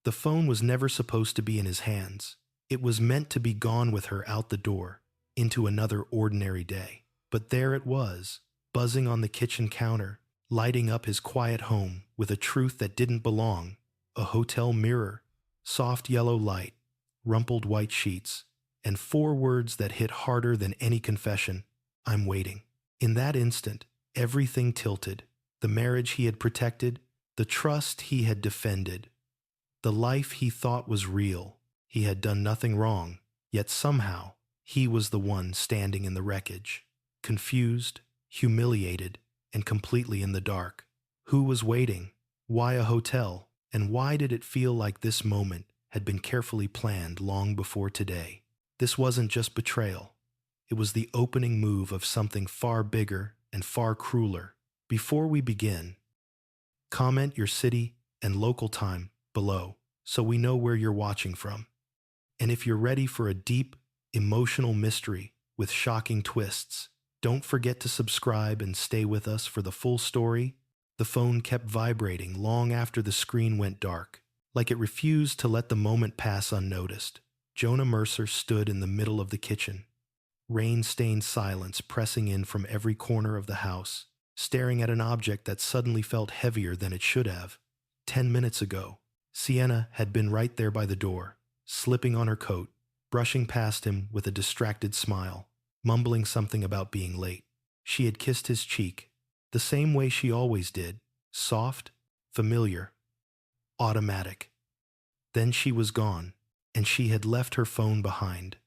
The phone was never supposed to be in his hands. It was meant to be gone with her out the door, into another ordinary day. But there it was, buzzing on the kitchen counter, lighting up his quiet home with a truth that didn't belong, a hotel mirror, soft yellow light, rumpled white sheets, and 4 words that hit harder than any confession: "I'm waiting." In that instant, everything tilted. The marriage he had protected, the trust he had defended, the life he thought was real. He had done nothing wrong, yet somehow he was the one standing in the wreckage, confused, humiliated, and completely in the dark. Who was waiting? Why a hotel? And why did it feel like this moment had been carefully planned long before today? This wasn't just betrayal. It was the opening move of something far bigger and far crueler. Before we begin, comment your city and local time below so we know where you're watching from. And if you're ready for a deep, emotional mystery with shocking twists, don't forget to subscribe and stay with us for the full story. The phone kept vibrating long after the screen went dark, like it refused to let the moment pass unnoticed. Jonah Mercer stood in the middle of the kitchen, rain-stained silence pressing in from every corner of the house, staring at an object that suddenly felt heavier than it should have. 10 minutes ago, Sienna had been right there by the door, slipping on her coat, brushing past him with a distracted smile, mumbling something about being late. She had kissed his cheek, the same way she always did, soft, familiar, automatic. Then she was gone, and she had left her phone behind.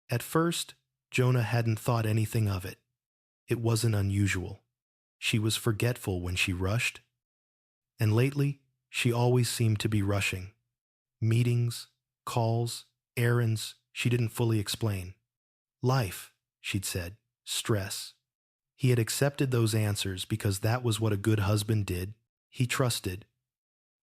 At first, Jonah hadn't thought anything of it. It wasn't unusual. She was forgetful when she rushed, and lately, she always seemed to be rushing. Meetings, calls, errands she didn't fully explain. Life, she'd said, stress. He had accepted those answers because that was what a good husband did. He trusted.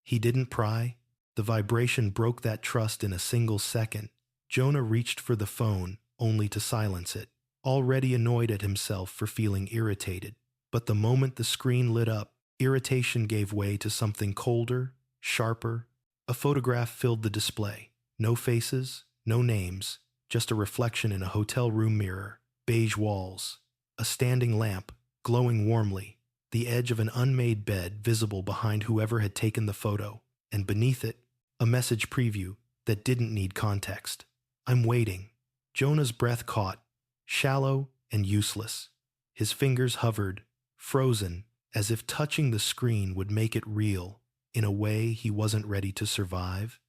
He didn't pry. The vibration broke that trust in a single second. Jonah reached for the phone, only to silence it, already annoyed at himself for feeling irritated. But the moment the screen lit up, irritation gave way to something colder, sharper. A photograph filled the display. No faces, no names, just a reflection in a hotel room mirror, beige walls, a standing lamp glowing warmly, the edge of an unmade bed visible behind whoever had taken the photo, and beneath it, a message preview that didn't need context. "I'm waiting." Jonah's breath caught, shallow and useless. His fingers hovered, frozen, as if touching the screen would make it real in a way he wasn't ready to survive.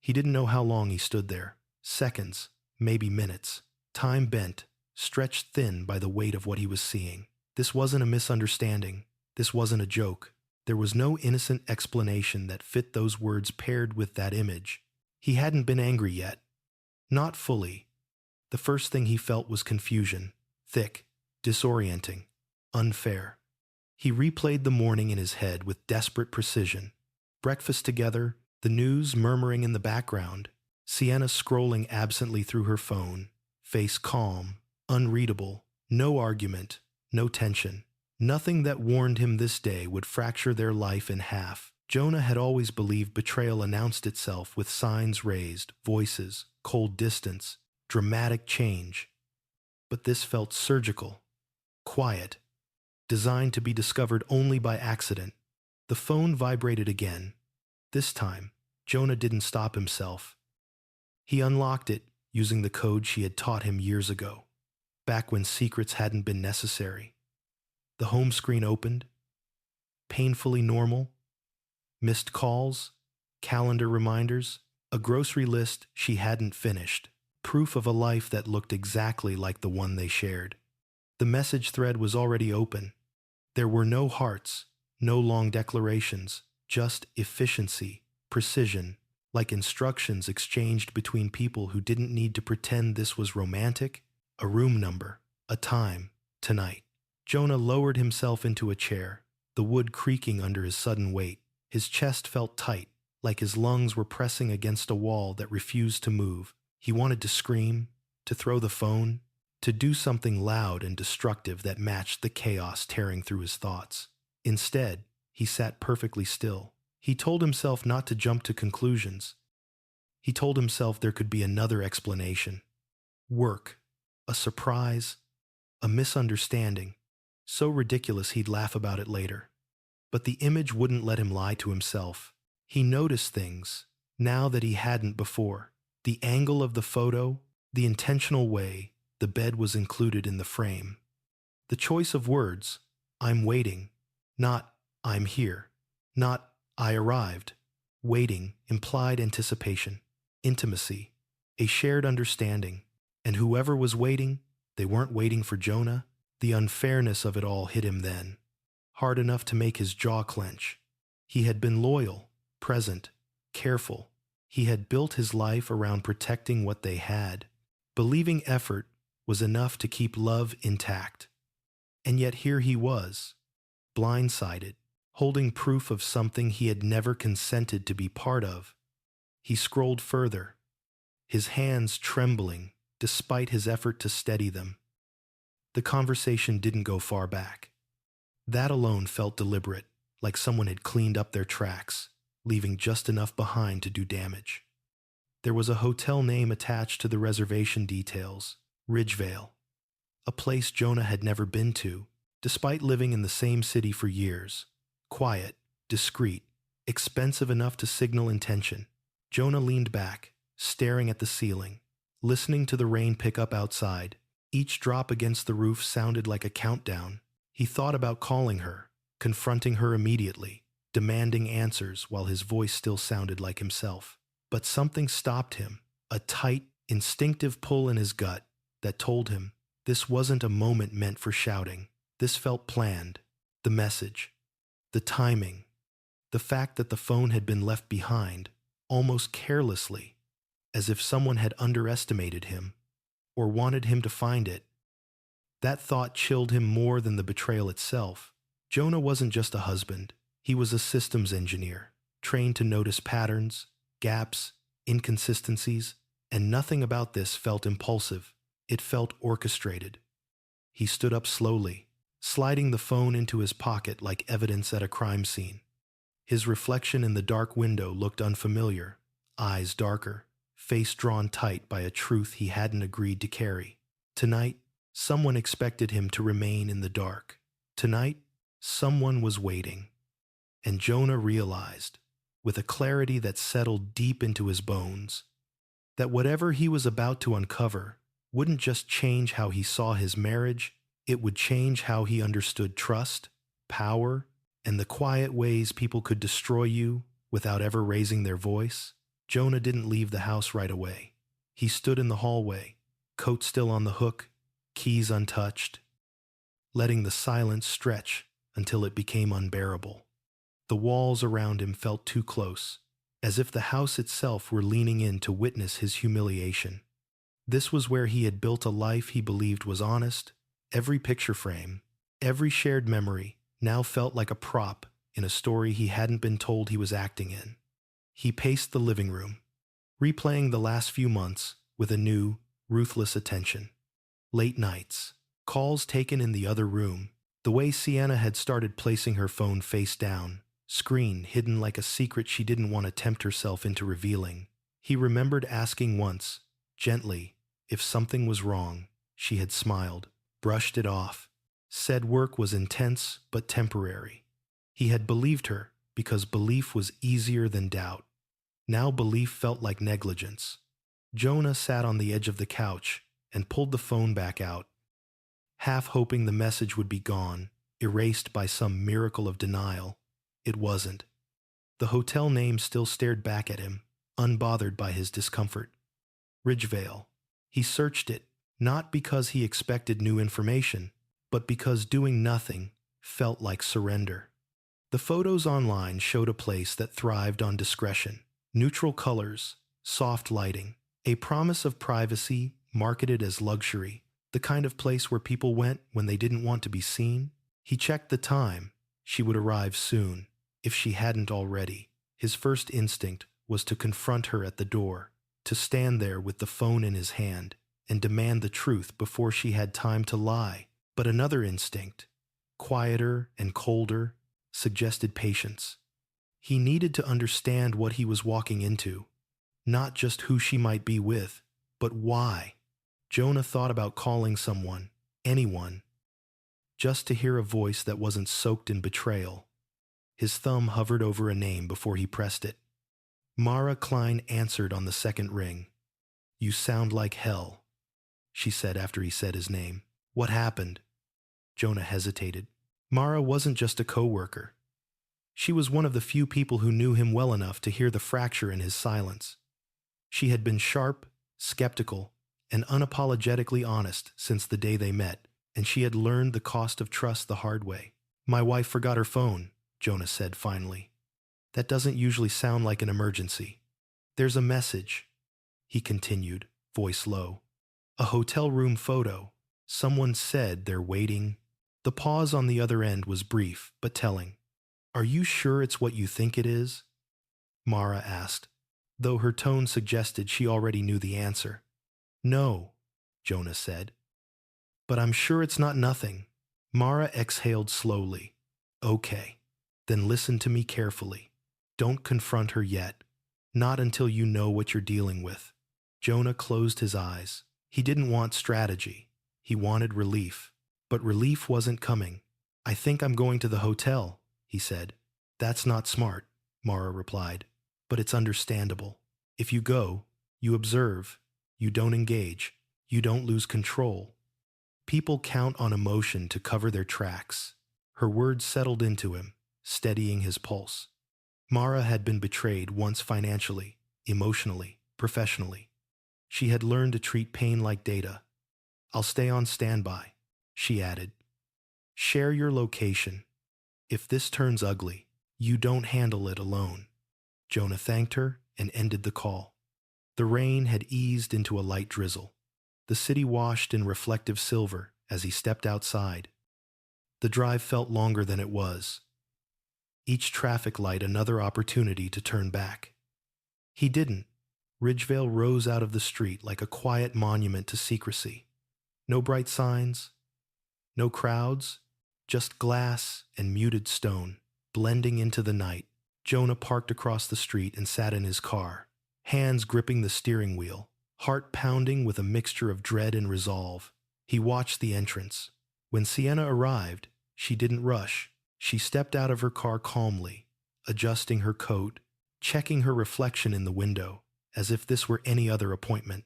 He didn't know how long he stood there. Seconds, maybe minutes. Time bent, stretched thin by the weight of what he was seeing. This wasn't a misunderstanding. This wasn't a joke. There was no innocent explanation that fit those words paired with that image. He hadn't been angry yet. Not fully. The first thing he felt was confusion. Thick, disorienting, unfair. He replayed the morning in his head with desperate precision. Breakfast together, the news murmuring in the background, Sienna scrolling absently through her phone, face calm, unreadable, no argument, no tension. Nothing that warned him this day would fracture their life in half. Jonah had always believed betrayal announced itself with signs raised, voices, cold distance, dramatic change. But this felt surgical, quiet, designed to be discovered only by accident. The phone vibrated again. This time, Jonah didn't stop himself. He unlocked it using the code she had taught him years ago, back when secrets hadn't been necessary. The home screen opened. Painfully normal. Missed calls, calendar reminders, a grocery list she hadn't finished, proof of a life that looked exactly like the one they shared. The message thread was already open. There were no hearts, no long declarations, just efficiency, precision, like instructions exchanged between people who didn't need to pretend this was romantic. A room number, a time, tonight. Jonah lowered himself into a chair, the wood creaking under his sudden weight. His chest felt tight, like his lungs were pressing against a wall that refused to move. He wanted to scream, to throw the phone, to do something loud and destructive that matched the chaos tearing through his thoughts. Instead, he sat perfectly still. He told himself not to jump to conclusions. He told himself there could be another explanation. Work, a surprise, a misunderstanding, so ridiculous he'd laugh about it later. But the image wouldn't let him lie to himself. He noticed things, now that he hadn't before. The angle of the photo, the intentional way the bed was included in the frame. The choice of words, I'm waiting, not I'm here, not I arrived. Waiting implied anticipation, intimacy, a shared understanding. And whoever was waiting, they weren't waiting for Jonah. The unfairness of it all hit him then, hard enough to make his jaw clench. He had been loyal, present, careful. He had built his life around protecting what they had, believing effort was enough to keep love intact. And yet here he was, blindsided, holding proof of something he had never consented to be part of. He scrolled further, his hands trembling despite his effort to steady them. The conversation didn't go far back. That alone felt deliberate, like someone had cleaned up their tracks, leaving just enough behind to do damage. There was a hotel name attached to the reservation details, Ridgevale, a place Jonah had never been to, despite living in the same city for years. Quiet, discreet, expensive enough to signal intention. Jonah leaned back, staring at the ceiling, listening to the rain pick up outside. Each drop against the roof sounded like a countdown. He thought about calling her, confronting her immediately, demanding answers while his voice still sounded like himself. But something stopped him, a tight, instinctive pull in his gut that told him this wasn't a moment meant for shouting. This felt planned. The message, the timing, the fact that the phone had been left behind, almost carelessly, as if someone had underestimated him or wanted him to find it. That thought chilled him more than the betrayal itself. Jonah wasn't just a husband. He was a systems engineer, trained to notice patterns, gaps, inconsistencies, and nothing about this felt impulsive. It felt orchestrated. He stood up slowly, sliding the phone into his pocket like evidence at a crime scene. His reflection in the dark window looked unfamiliar, eyes darker, face drawn tight by a truth he hadn't agreed to carry. Tonight, someone expected him to remain in the dark. Tonight, someone was waiting. And Jonah realized, with a clarity that settled deep into his bones, that whatever he was about to uncover wouldn't just change how he saw his marriage, it would change how he understood trust, power, and the quiet ways people could destroy you without ever raising their voice. Jonah didn't leave the house right away. He stood in the hallway, coat still on the hook, keys untouched, letting the silence stretch until it became unbearable. The walls around him felt too close, as if the house itself were leaning in to witness his humiliation. This was where he had built a life he believed was honest. Every picture frame, every shared memory now felt like a prop in a story he hadn't been told he was acting in. He paced the living room, replaying the last few months with a new, ruthless attention. Late nights, calls taken in the other room, the way Sienna had started placing her phone face down, screen hidden like a secret she didn't want to tempt herself into revealing. He remembered asking once, gently, if something was wrong. She had smiled, brushed it off, said work was intense but temporary. He had believed her because belief was easier than doubt. Now belief felt like negligence. Jonah sat on the edge of the couch and pulled the phone back out, half hoping the message would be gone, erased by some miracle of denial. It wasn't. The hotel name still stared back at him, unbothered by his discomfort. Ridgevale. He searched it, not because he expected new information, but because doing nothing felt like surrender. The photos online showed a place that thrived on discretion. Neutral colors, soft lighting, a promise of privacy marketed as luxury, the kind of place where people went when they didn't want to be seen. He checked the time. She would arrive soon, if she hadn't already. His first instinct was to confront her at the door, to stand there with the phone in his hand and demand the truth before she had time to lie. But another instinct, quieter and colder, suggested patience. He needed to understand what he was walking into, not just who she might be with, but why. Jonah thought about calling someone, anyone, just to hear a voice that wasn't soaked in betrayal. His thumb hovered over a name before he pressed it. Mara Klein answered on the second ring. "You sound like hell," she said after he said his name. "What happened?" Jonah hesitated. Mara wasn't just a coworker. She was one of the few people who knew him well enough to hear the fracture in his silence. She had been sharp, skeptical, and unapologetically honest since the day they met, and she had learned the cost of trust the hard way. "My wife forgot her phone," Jonah said finally. "That doesn't usually sound like an emergency." "There's a message," he continued, voice low. "A hotel room photo. Someone said they're waiting." The pause on the other end was brief, but telling. "Are you sure it's what you think it is?" Mara asked, though her tone suggested she already knew the answer. "No," Jonah said. "But I'm sure it's not nothing." Mara exhaled slowly. "Okay, then listen to me carefully. Don't confront her yet. Not until you know what you're dealing with." Jonah closed his eyes. He didn't want strategy. He wanted relief. But relief wasn't coming. "I think I'm going to the hotel," he said. "That's not smart," Mara replied. "But it's understandable. If you go, you observe, you don't engage, you don't lose control. People count on emotion to cover their tracks." Her words settled into him, steadying his pulse. Mara had been betrayed once financially, emotionally, professionally. She had learned to treat pain like data. "I'll stay on standby," she added. "Share your location. If this turns ugly, you don't handle it alone." Jonah thanked her and ended the call. The rain had eased into a light drizzle. The city washed in reflective silver as he stepped outside. The drive felt longer than it was. Each traffic light another opportunity to turn back. He didn't. Ridgevale rose out of the street like a quiet monument to secrecy. No bright signs, no crowds, just glass and muted stone, blending into the night. Jonah parked across the street and sat in his car, hands gripping the steering wheel, heart pounding with a mixture of dread and resolve. He watched the entrance. When Sienna arrived, she didn't rush. She stepped out of her car calmly, adjusting her coat, checking her reflection in the window, as if this were any other appointment.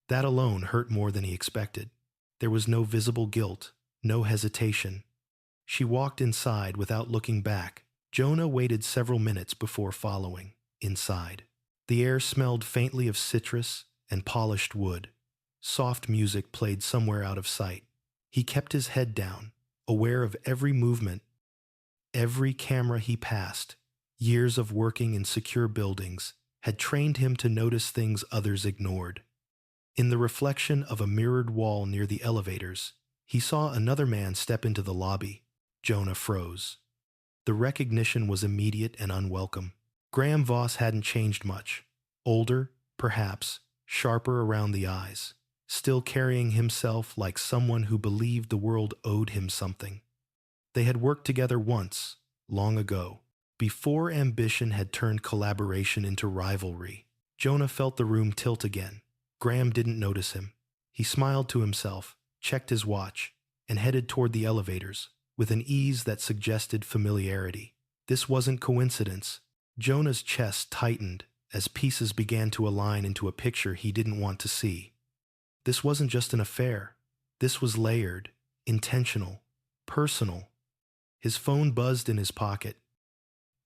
That alone hurt more than he expected. There was no visible guilt, no hesitation. She walked inside without looking back. Jonah waited several minutes before following. Inside, the air smelled faintly of citrus and polished wood. Soft music played somewhere out of sight. He kept his head down, aware of every movement, every camera he passed. Years of working in secure buildings had trained him to notice things others ignored. In the reflection of a mirrored wall near the elevators, he saw another man step into the lobby. Jonah froze. The recognition was immediate and unwelcome. Graham Voss hadn't changed much. Older, perhaps, sharper around the eyes, still carrying himself like someone who believed the world owed him something. They had worked together once, long ago, before ambition had turned collaboration into rivalry. Jonah felt the room tilt again. Graham didn't notice him. He smiled to himself, checked his watch, and headed toward the elevators, with an ease that suggested familiarity. This wasn't coincidence. Jonah's chest tightened as pieces began to align into a picture he didn't want to see. This wasn't just an affair. This was layered, intentional, personal. His phone buzzed in his pocket.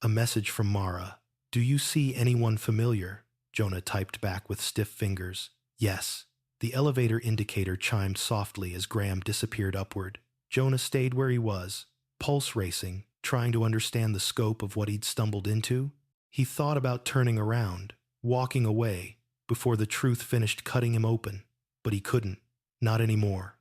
A message from Mara. "Do you see anyone familiar?" Jonah typed back with stiff fingers. "Yes." The elevator indicator chimed softly as Graham disappeared upward. Jonah stayed where he was, pulse racing, trying to understand the scope of what he'd stumbled into. He thought about turning around, walking away, before the truth finished cutting him open. But he couldn't. Not anymore.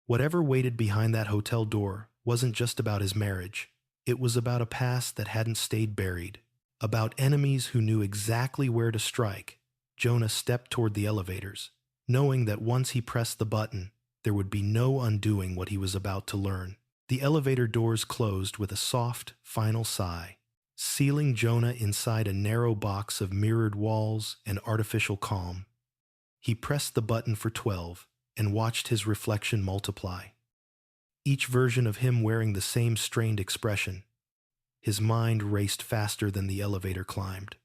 Whatever waited behind that hotel door wasn't just about his marriage. It was about a past that hadn't stayed buried. About enemies who knew exactly where to strike. Jonah stepped toward the elevators, knowing that once he pressed the button, there would be no undoing what he was about to learn. The elevator doors closed with a soft, final sigh. sealing Jonah inside a narrow box of mirrored walls and artificial calm. He pressed the button for 12 and watched his reflection multiply, each version of him wearing the same strained expression. His mind raced faster than the elevator climbed.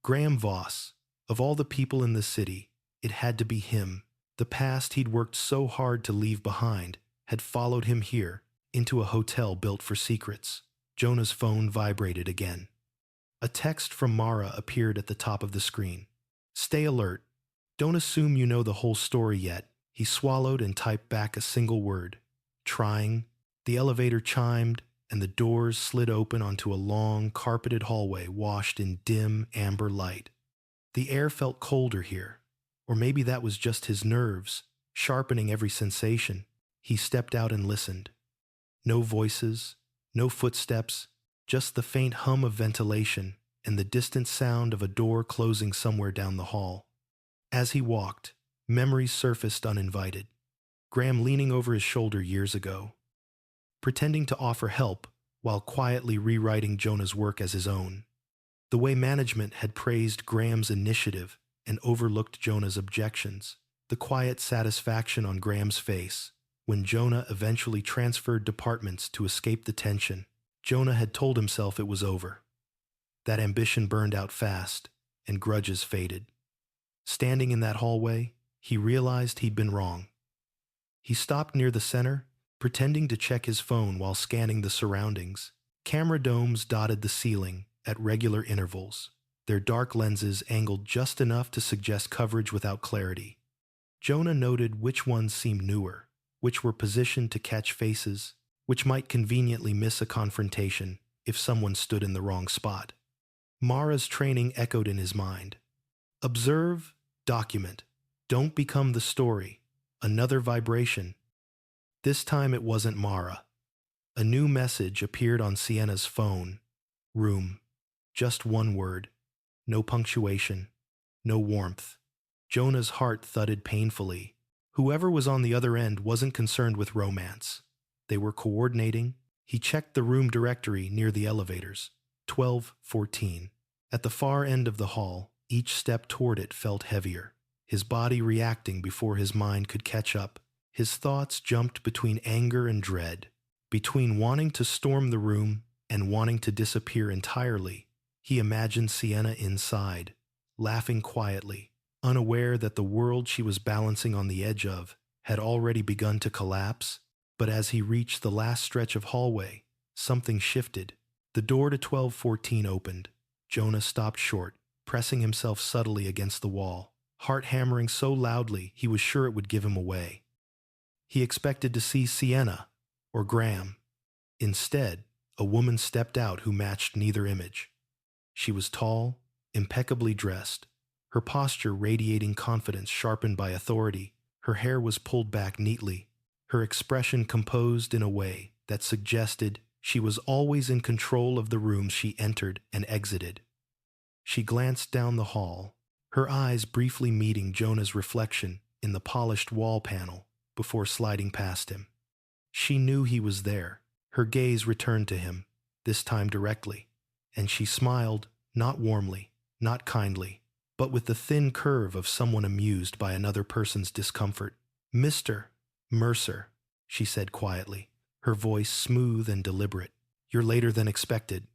Graham Voss, of all the people in the city, it had to be him. The past he'd worked so hard to leave behind had followed him here, into a hotel built for secrets. Jonah's phone vibrated again. A text from Mara appeared at the top of the screen. "Stay alert. Don't assume you know the whole story yet." He swallowed and typed back a single word. "Trying." The elevator chimed, and the doors slid open onto a long, carpeted hallway washed in dim, amber light. The air felt colder here, or maybe that was just his nerves, sharpening every sensation. He stepped out and listened. No voices, no footsteps, just the faint hum of ventilation and the distant sound of a door closing somewhere down the hall. As he walked, memories surfaced uninvited. Graham leaning over his shoulder years ago, pretending to offer help while quietly rewriting Jonah's work as his own. The way management had praised Graham's initiative and overlooked Jonah's objections. The quiet satisfaction on Graham's face when Jonah eventually transferred departments to escape the tension. Jonah had told himself it was over. That ambition burned out fast, and grudges faded. Standing in that hallway, he realized he'd been wrong. He stopped near the center, pretending to check his phone while scanning the surroundings. Camera domes dotted the ceiling at regular intervals, their dark lenses angled just enough to suggest coverage without clarity. Jonah noted which ones seemed newer, which were positioned to catch faces, which might conveniently miss a confrontation if someone stood in the wrong spot. Mara's training echoed in his mind. Observe, document, don't become the story. Another vibration. This time it wasn't Mara. A new message appeared on Sienna's phone. Room. Just one word. No punctuation. No warmth. Jonah's heart thudded painfully. Whoever was on the other end wasn't concerned with romance. They were coordinating. He checked the room directory near the elevators. 1214. At the far end of the hall, each step toward it felt heavier, his body reacting before his mind could catch up. His thoughts jumped between anger and dread, between wanting to storm the room and wanting to disappear entirely. He imagined Sienna inside, laughing quietly, unaware that the world she was balancing on the edge of had already begun to collapse. But as he reached the last stretch of hallway, something shifted. The door to 1214 opened. Jonah stopped short, pressing himself subtly against the wall, heart hammering so loudly he was sure it would give him away. He expected to see Sienna or Graham. Instead, a woman stepped out who matched neither image. She was tall, impeccably dressed, her posture radiating confidence sharpened by authority. Her hair was pulled back neatly, her expression composed in a way that suggested she was always in control of the rooms she entered and exited. She glanced down the hall, her eyes briefly meeting Jonah's reflection in the polished wall panel before sliding past him. She knew he was there. Her gaze returned to him, this time directly, and she smiled, not warmly, not kindly, but with the thin curve of someone amused by another person's discomfort. "Mr. Mercer," she said quietly, her voice smooth and deliberate. "You're later than expected."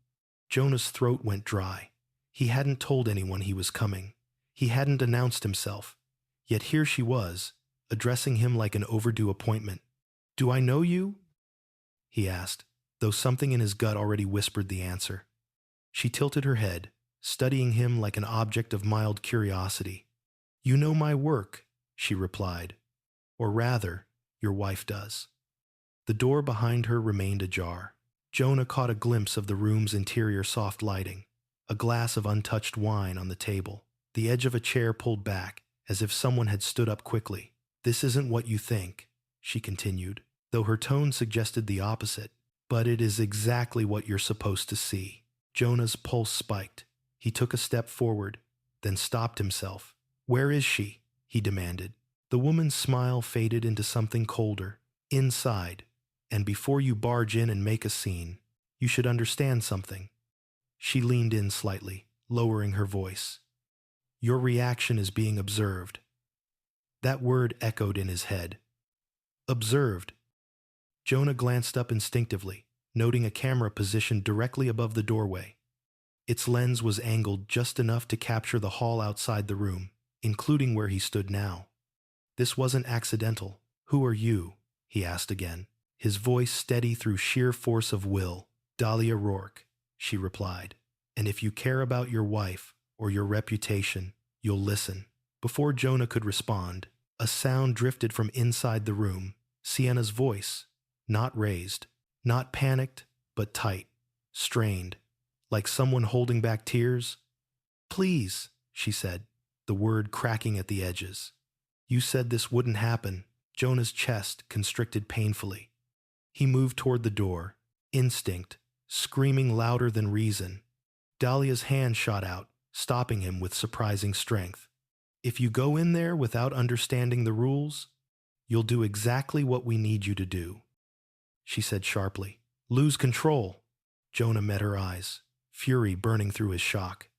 Jonah's throat went dry. He hadn't told anyone he was coming. He hadn't announced himself. Yet here she was, addressing him like an overdue appointment. "Do I know you?" he asked, though something in his gut already whispered the answer. She tilted her head, studying him like an object of mild curiosity. "You know my work," she replied. "Or rather, your wife does." The door behind her remained ajar. Jonah caught a glimpse of the room's interior soft lighting, a glass of untouched wine on the table, the edge of a chair pulled back, as if someone had stood up quickly. "This isn't what you think," she continued, though her tone suggested the opposite. "But it is exactly what you're supposed to see." Jonah's pulse spiked. He took a step forward, then stopped himself. "Where is she?" he demanded. The woman's smile faded into something colder. "Inside. And before you barge in and make a scene, you should understand something. She leaned in slightly, lowering her voice. Your reaction is being observed. That word echoed in his head. Observed. Jonah glanced up instinctively, noting a camera positioned directly above the doorway. Its lens was angled just enough to capture the hall outside the room, including where he stood now. This wasn't accidental. Who are you? He asked again, his voice steady through sheer force of will. Dahlia Rourke, she replied. And if you care about your wife or your reputation, you'll listen. Before Jonah could respond, a sound drifted from inside the room. Sienna's voice, not raised, not panicked, but tight, strained, like someone holding back tears. Please, she said, the word cracking at the edges. You said this wouldn't happen. Jonah's chest constricted painfully. He moved toward the door, instinct, screaming louder than reason. Dahlia's hand shot out, stopping him with surprising strength. If you go in there without understanding the rules, you'll do exactly what we need you to do, she said sharply. Lose control. Jonah met her eyes, fury burning through his shock.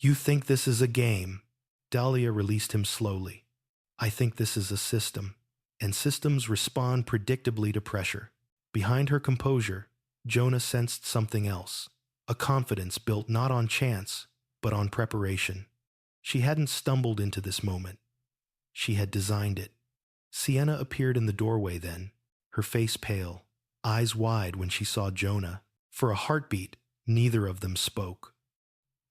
You think this is a game? Dahlia released him slowly. I think this is a system, and systems respond predictably to pressure. Behind her composure, Jonah sensed something else, a confidence built not on chance, but on preparation. She hadn't stumbled into this moment. She had designed it. Sienna appeared in the doorway then, her face pale, eyes wide when she saw Jonah. For a heartbeat, neither of them spoke.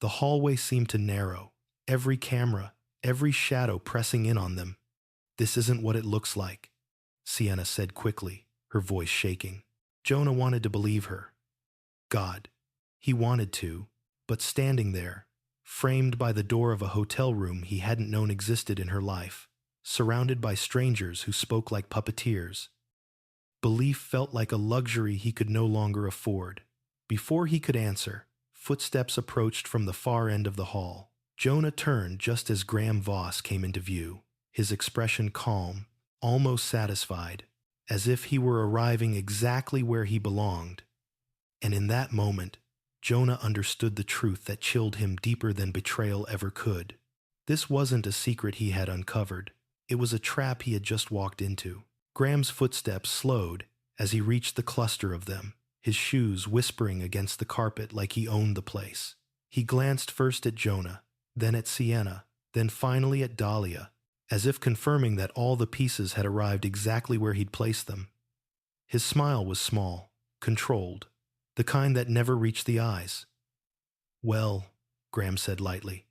The hallway seemed to narrow, every camera, every shadow pressing in on them. This isn't what it looks like, Sienna said quickly, her voice shaking. Jonah wanted to believe her. God, he wanted to, but standing there, framed by the door of a hotel room he hadn't known existed in her life, surrounded by strangers who spoke like puppeteers, belief felt like a luxury he could no longer afford. Before he could answer, footsteps approached from the far end of the hall. Jonah turned just as Graham Voss came into view, his expression calm, almost satisfied, as if he were arriving exactly where he belonged. And in that moment, Jonah understood the truth that chilled him deeper than betrayal ever could. This wasn't a secret he had uncovered. It was a trap he had just walked into. Graham's footsteps slowed as he reached the cluster of them, his shoes whispering against the carpet like he owned the place. He glanced first at Jonah, then at Sienna, then finally at Dahlia, as if confirming that all the pieces had arrived exactly where he'd placed them. His smile was small, controlled, the kind that never reached the eyes. Well, Graham said lightly.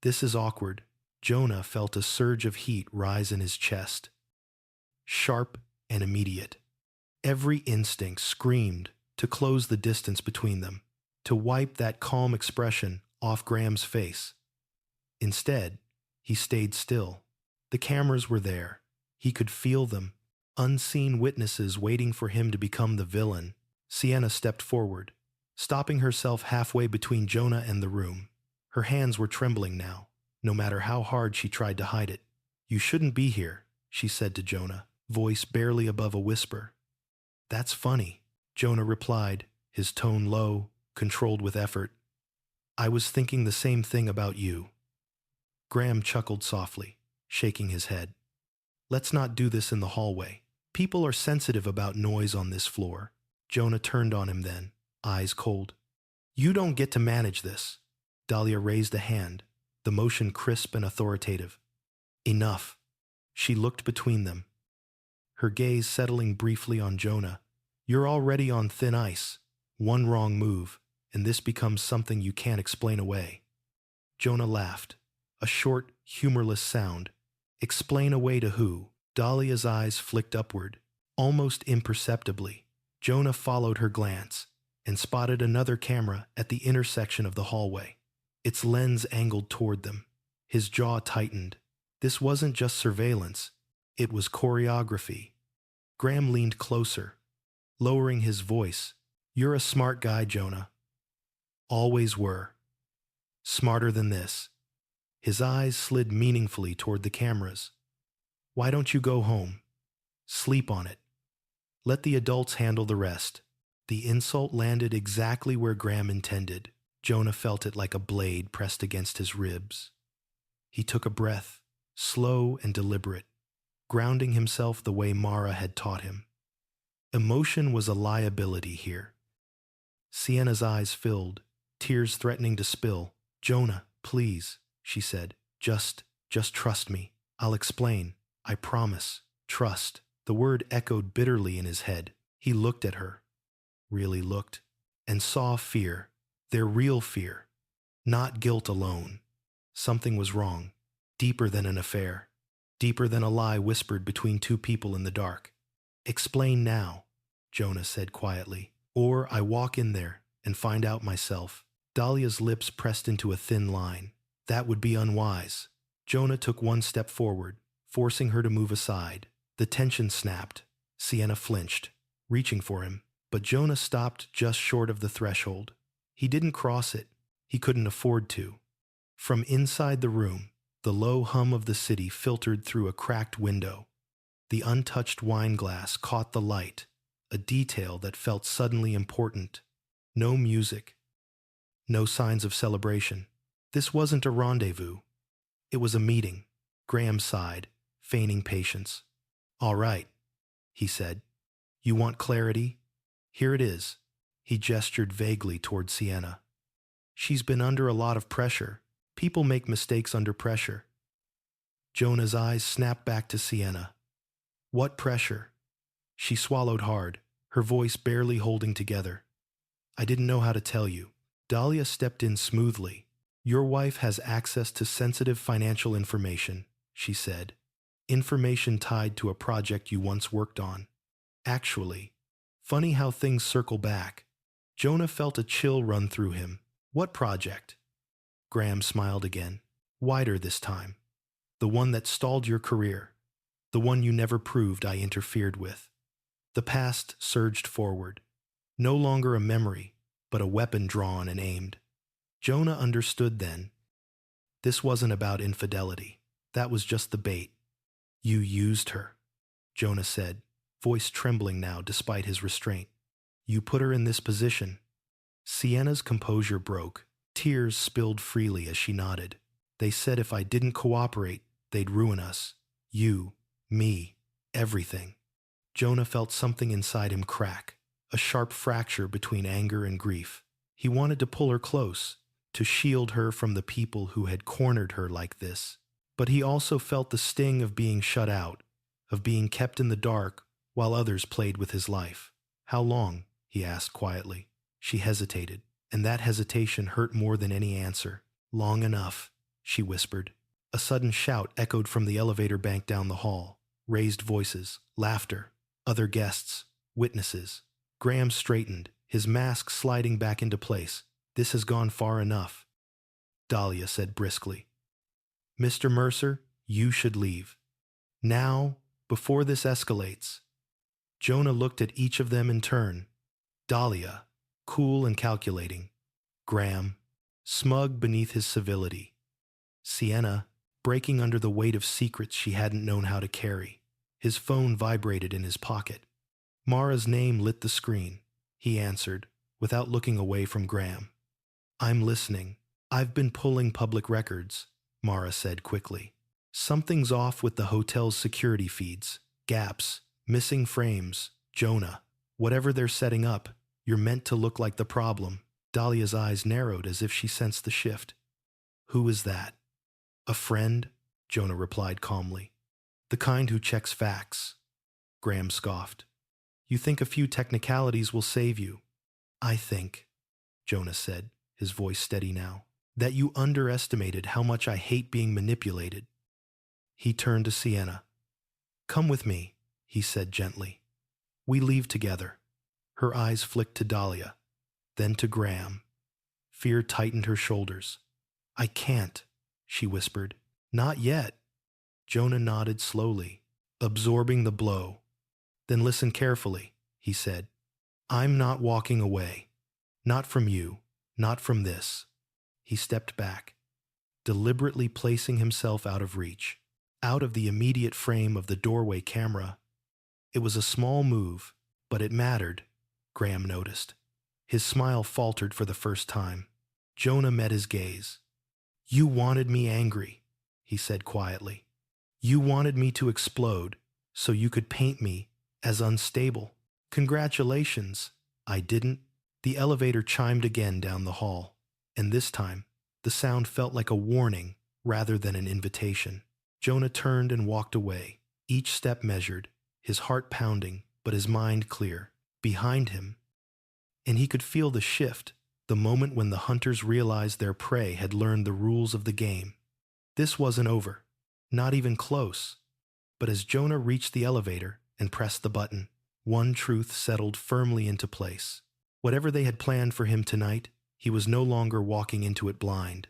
This is awkward. Jonah felt a surge of heat rise in his chest. Sharp and immediate. Every instinct screamed to close the distance between them, to wipe that calm expression off Graham's face. Instead, he stayed still. The cameras were there. He could feel them, unseen witnesses waiting for him to become the villain. Sienna stepped forward, stopping herself halfway between Jonah and the room. Her hands were trembling now, no matter how hard she tried to hide it. You shouldn't be here, she said to Jonah, voice barely above a whisper. That's funny, Jonah replied, his tone low, controlled with effort. I was thinking the same thing about you. Graham chuckled softly, shaking his head. Let's not do this in the hallway. People are sensitive about noise on this floor. Jonah turned on him then, eyes cold. You don't get to manage this. Dahlia raised a hand, the motion crisp and authoritative. Enough. She looked between them, her gaze settling briefly on Jonah. You're already on thin ice. One wrong move, and this becomes something you can't explain away. Jonah laughed, a short, humorless sound. Explain away to who? Dahlia's eyes flicked upward, almost imperceptibly. Jonah followed her glance and spotted another camera at the intersection of the hallway, its lens angled toward them. His jaw tightened. This wasn't just surveillance, it was choreography. Graham leaned closer, lowering his voice. You're a smart guy, Jonah. Always were. Smarter than this. His eyes slid meaningfully toward the cameras. Why don't you go home? Sleep on it. Let the adults handle the rest. The insult landed exactly where Graham intended. Jonah felt it like a blade pressed against his ribs. He took a breath, slow and deliberate, grounding himself the way Mara had taught him. Emotion was a liability here. Sienna's eyes filled, tears threatening to spill. "Jonah, please," she said. Just trust me. I'll explain. I promise. Trust." The word echoed bitterly in his head. He looked at her, really looked, and saw fear. Their real fear. Not guilt alone. Something was wrong. Deeper than an affair. Deeper than a lie whispered between two people in the dark. "Explain now," Jonah said quietly, "or I walk in there and find out myself." Dahlia's lips pressed into a thin line. That would be unwise. Jonah took one step forward, forcing her to move aside. The tension snapped. Sienna flinched, reaching for him, but Jonah stopped just short of the threshold. He didn't cross it. He couldn't afford to. From inside the room, the low hum of the city filtered through a cracked window. The untouched wine glass caught the light, a detail that felt suddenly important. No music. No signs of celebration. This wasn't a rendezvous. It was a meeting. Graham sighed, feigning patience. "All right," he said. "You want clarity? Here it is." He gestured vaguely toward Sienna. "She's been under a lot of pressure. People make mistakes under pressure." Jonah's eyes snapped back to Sienna. "What pressure?" She swallowed hard, her voice barely holding together. "I didn't know how to tell you." Dahlia stepped in smoothly. "Your wife has access to sensitive financial information," she said. "Information tied to a project you once worked on. Actually, funny how things circle back." Jonah felt a chill run through him. "What project?" Graham smiled again, wider this time. "The one that stalled your career. The one you never proved I interfered with." The past surged forward. No longer a memory, but a weapon drawn and aimed. Jonah understood then. This wasn't about infidelity. That was just the bait. "You used her," Jonah said, voice trembling now despite his restraint. "You put her in this position." Sienna's composure broke. Tears spilled freely as she nodded. "They said if I didn't cooperate, they'd ruin us. You, me, everything." Jonah felt something inside him crack, a sharp fracture between anger and grief. He wanted to pull her close, to shield her from the people who had cornered her like this. But he also felt the sting of being shut out, of being kept in the dark while others played with his life. "How long?" he asked quietly. She hesitated, and that hesitation hurt more than any answer. "Long enough," she whispered. A sudden shout echoed from the elevator bank down the hall. Raised voices, laughter, other guests, witnesses. Graham straightened, his mask sliding back into place. "This has gone far enough," Dahlia said briskly. "Mr. Mercer, you should leave. Now, before this escalates." Jonah looked at each of them in turn. Dahlia, cool and calculating. Graham, smug beneath his civility. Sienna, breaking under the weight of secrets she hadn't known how to carry. His phone vibrated in his pocket. Mara's name lit the screen. He answered, without looking away from Graham. "I'm listening. I've been pulling public records," Mara said quickly. "Something's off with the hotel's security feeds. Gaps, missing frames. Jonah, whatever they're setting up, you're meant to look like the problem." Dahlia's eyes narrowed as if she sensed the shift. "Who is that?" "A friend," Jonah replied calmly. "The kind who checks facts." Graham scoffed. "You think a few technicalities will save you?" "I think," Jonah said, his voice steady now, "that you underestimated how much I hate being manipulated." He turned to Sienna. "Come with me," he said gently. "We leave together." Her eyes flicked to Dahlia, then to Graham. Fear tightened her shoulders. "I can't," she whispered. "Not yet." Jonah nodded slowly, absorbing the blow. "Then listen carefully," he said. "I'm not walking away. Not from you. Not from this." He stepped back, deliberately placing himself out of reach, out of the immediate frame of the doorway camera. It was a small move, but it mattered, Graham noticed. His smile faltered for the first time. Jonah met his gaze. "You wanted me angry," he said quietly. "You wanted me to explode so you could paint me as unstable. Congratulations, I didn't." The elevator chimed again down the hall, and this time, the sound felt like a warning rather than an invitation. Jonah turned and walked away, each step measured, his heart pounding, but his mind clear. Behind him, and he could feel the shift, the moment when the hunters realized their prey had learned the rules of the game. This wasn't over, not even close. But as Jonah reached the elevator and pressed the button, one truth settled firmly into place. Whatever they had planned for him tonight, he was no longer walking into it blind.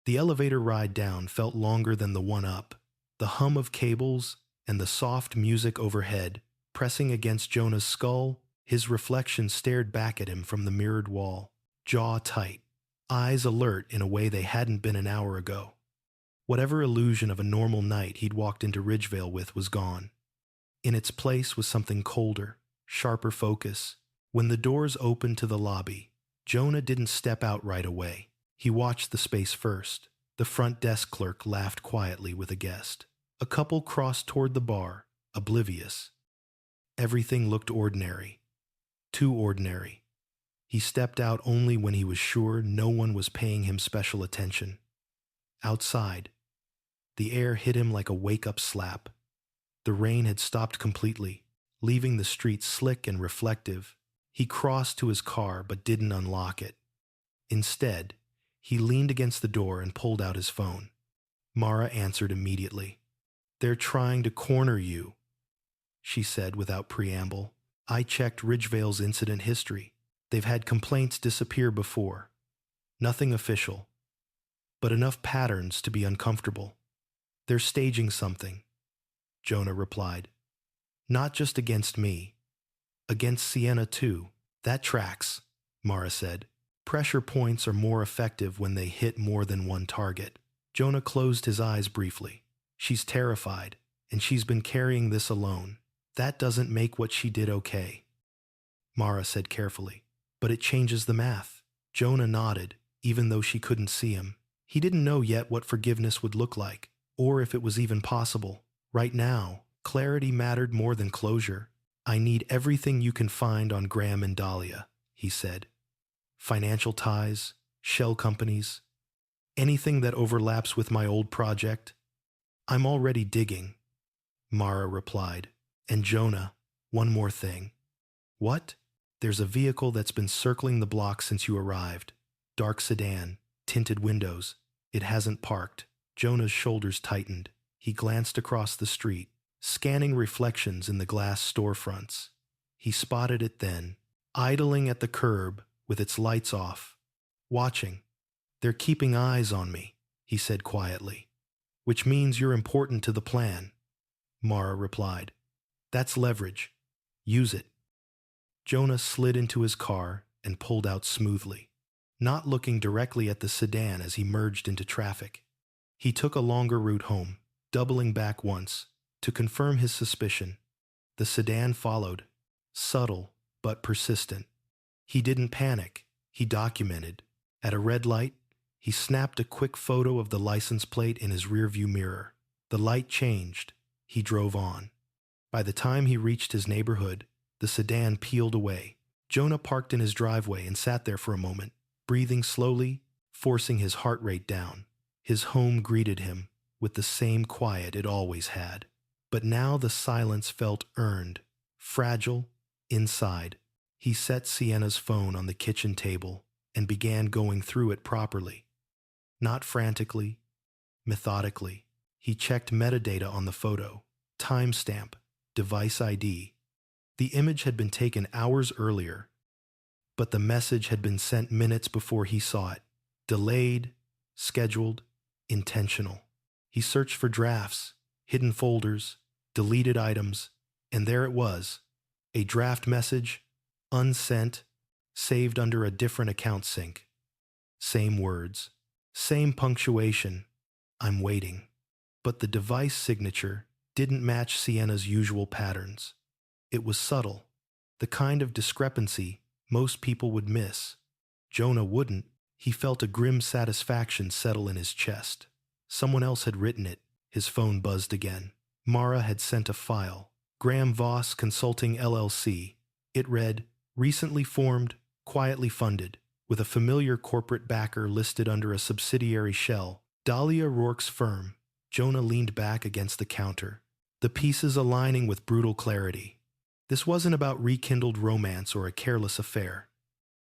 The elevator ride down felt longer than the one up. The hum of cables and the soft music overhead, pressing against Jonah's skull, his reflection stared back at him from the mirrored wall, jaw tight, eyes alert in a way they hadn't been an hour ago. Whatever illusion of a normal night he'd walked into Ridgevale with was gone. In its place was something colder, sharper focus. When the doors opened to the lobby, Jonah didn't step out right away. He watched the space first. The front desk clerk laughed quietly with a guest. A couple crossed toward the bar, oblivious. Everything looked ordinary. Too ordinary. He stepped out only when he was sure no one was paying him special attention. Outside, the air hit him like a wake-up slap. The rain had stopped completely, leaving the streets slick and reflective. He crossed to his car but didn't unlock it. Instead, he leaned against the door and pulled out his phone. Mara answered immediately. "They're trying to corner you," she said without preamble. "I checked Ridgevale's incident history. They've had complaints disappear before. Nothing official, but enough patterns to be uncomfortable. They're staging something," Jonah replied. "Not just against me. Against Sienna too." "That tracks," Mara said. "Pressure points are more effective when they hit more than one target." Jonah closed his eyes briefly. "She's terrified, and she's been carrying this alone. That doesn't make what she did okay," Mara said carefully. "But it changes the math." Jonah nodded, even though she couldn't see him. He didn't know yet what forgiveness would look like, or if it was even possible. Right now, clarity mattered more than closure. "I need everything you can find on Graham and Dahlia," he said. "Financial ties, shell companies, anything that overlaps with my old project." "I'm already digging," Mara replied. "And Jonah, one more thing." "What?" "There's a vehicle that's been circling the block since you arrived. Dark sedan, tinted windows. It hasn't parked." Jonah's shoulders tightened. He glanced across the street, scanning reflections in the glass storefronts. He spotted it then, idling at the curb with its lights off, watching. "They're keeping eyes on me," he said quietly. "Which means you're important to the plan," Mara replied. "That's leverage. Use it." Jonah slid into his car and pulled out smoothly, not looking directly at the sedan as he merged into traffic. He took a longer route home, doubling back once, to confirm his suspicion. The sedan followed, subtle but persistent. He didn't panic, he documented. At a red light, he snapped a quick photo of the license plate in his rearview mirror. The light changed. He drove on. By the time he reached his neighborhood, the sedan peeled away. Jonah parked in his driveway and sat there for a moment, breathing slowly, forcing his heart rate down. His home greeted him with the same quiet it always had. But now the silence felt earned, fragile, inside. He set Sienna's phone on the kitchen table and began going through it properly. Not frantically, methodically. He checked metadata on the photo, timestamp, device ID. The image had been taken hours earlier, but the message had been sent minutes before he saw it. Delayed, scheduled, intentional. He searched for drafts, hidden folders, deleted items, and there it was, a draft message, unsent, saved under a different account sync. Same words, same punctuation, "I'm waiting." But the device signature didn't match Sienna's usual patterns. It was subtle, the kind of discrepancy most people would miss. Jonah wouldn't. He felt a grim satisfaction settle in his chest. Someone else had written it. His phone buzzed again. Mara had sent a file. Graham Voss Consulting LLC. It read, recently formed, quietly funded, with a familiar corporate backer listed under a subsidiary shell. Dahlia Rourke's firm. Jonah leaned back against the counter, the pieces aligning with brutal clarity. This wasn't about rekindled romance or a careless affair.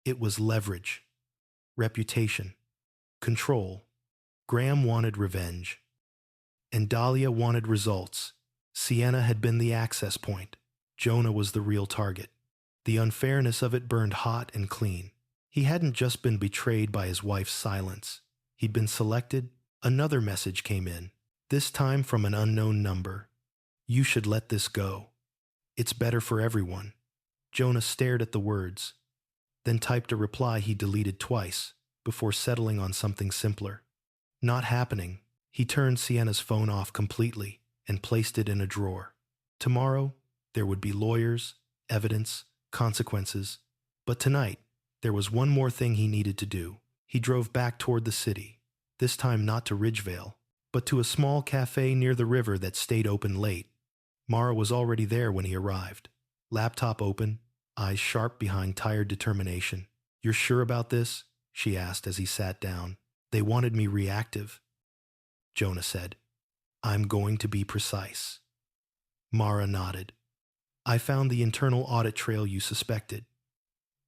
It was leverage, reputation, control. Graham wanted revenge, and Dahlia wanted results. Sienna had been the access point. Jonah was the real target. The unfairness of it burned hot and clean. He hadn't just been betrayed by his wife's silence. He'd been selected. Another message came in, this time from an unknown number. You should let this go. It's better for everyone. Jonah stared at the words, then typed a reply he deleted twice before settling on something simpler. Not happening. He turned Sienna's phone off completely and placed it in a drawer. Tomorrow, there would be lawyers, evidence, consequences. But tonight, there was one more thing he needed to do. He drove back toward the city, this time not to Ridgevale, but to a small cafe near the river that stayed open late. Mara was already there when he arrived. Laptop open, eyes sharp behind tired determination. You're sure about this? She asked as he sat down. They wanted me reactive. Jonah said, I'm going to be precise. Mara nodded. I found the internal audit trail you suspected.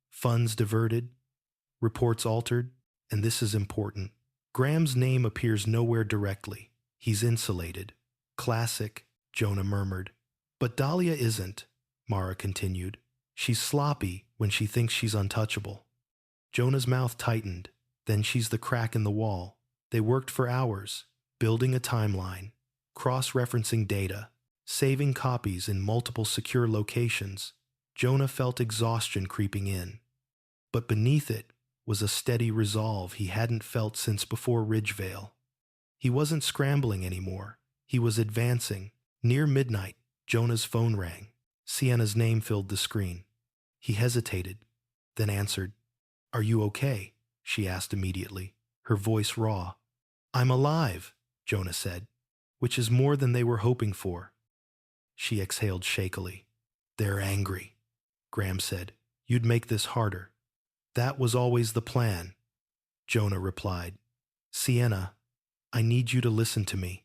Funds diverted, reports altered, and this is important. Graham's name appears nowhere directly. He's insulated. Classic, Jonah murmured. But Dahlia isn't, Mara continued. She's sloppy when she thinks she's untouchable. Jonah's mouth tightened. Then she's the crack in the wall. They worked for hours, building a timeline, cross-referencing data, saving copies in multiple secure locations. Jonah felt exhaustion creeping in. But beneath it was a steady resolve he hadn't felt since before Ridgevale. He wasn't scrambling anymore. He was advancing. Near midnight, Jonah's phone rang. Sienna's name filled the screen. He hesitated, then answered. Are you okay? She asked immediately, her voice raw. I'm alive, Jonah said, which is more than they were hoping for. She exhaled shakily. They're angry, Graham said. You'd make this harder. That was always the plan, Jonah replied. Sienna, I need you to listen to me.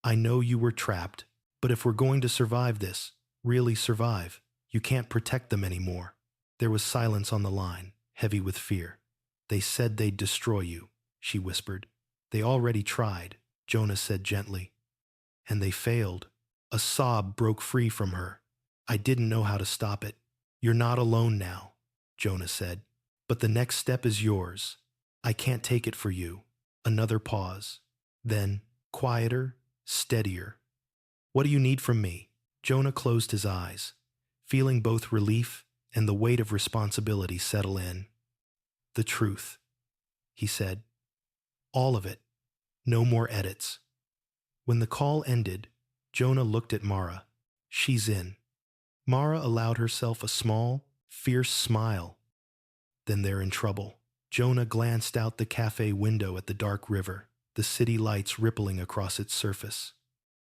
I know you were trapped, but if we're going to survive this, really survive, you can't protect them anymore. There was silence on the line, heavy with fear. They said they'd destroy you, she whispered. They already tried, Jonah said gently. And they failed. A sob broke free from her. I didn't know how to stop it. You're not alone now, Jonah said. But the next step is yours. I can't take it for you. Another pause. Then, quieter, steadier. What do you need from me? Jonah closed his eyes, feeling both relief and the weight of responsibility settle in. The truth, he said. All of it. No more edits. When the call ended, Jonah looked at Mara. She's in. Mara allowed herself a small, fierce smile. Then they're in trouble. Jonah glanced out the cafe window at the dark river, the city lights rippling across its surface.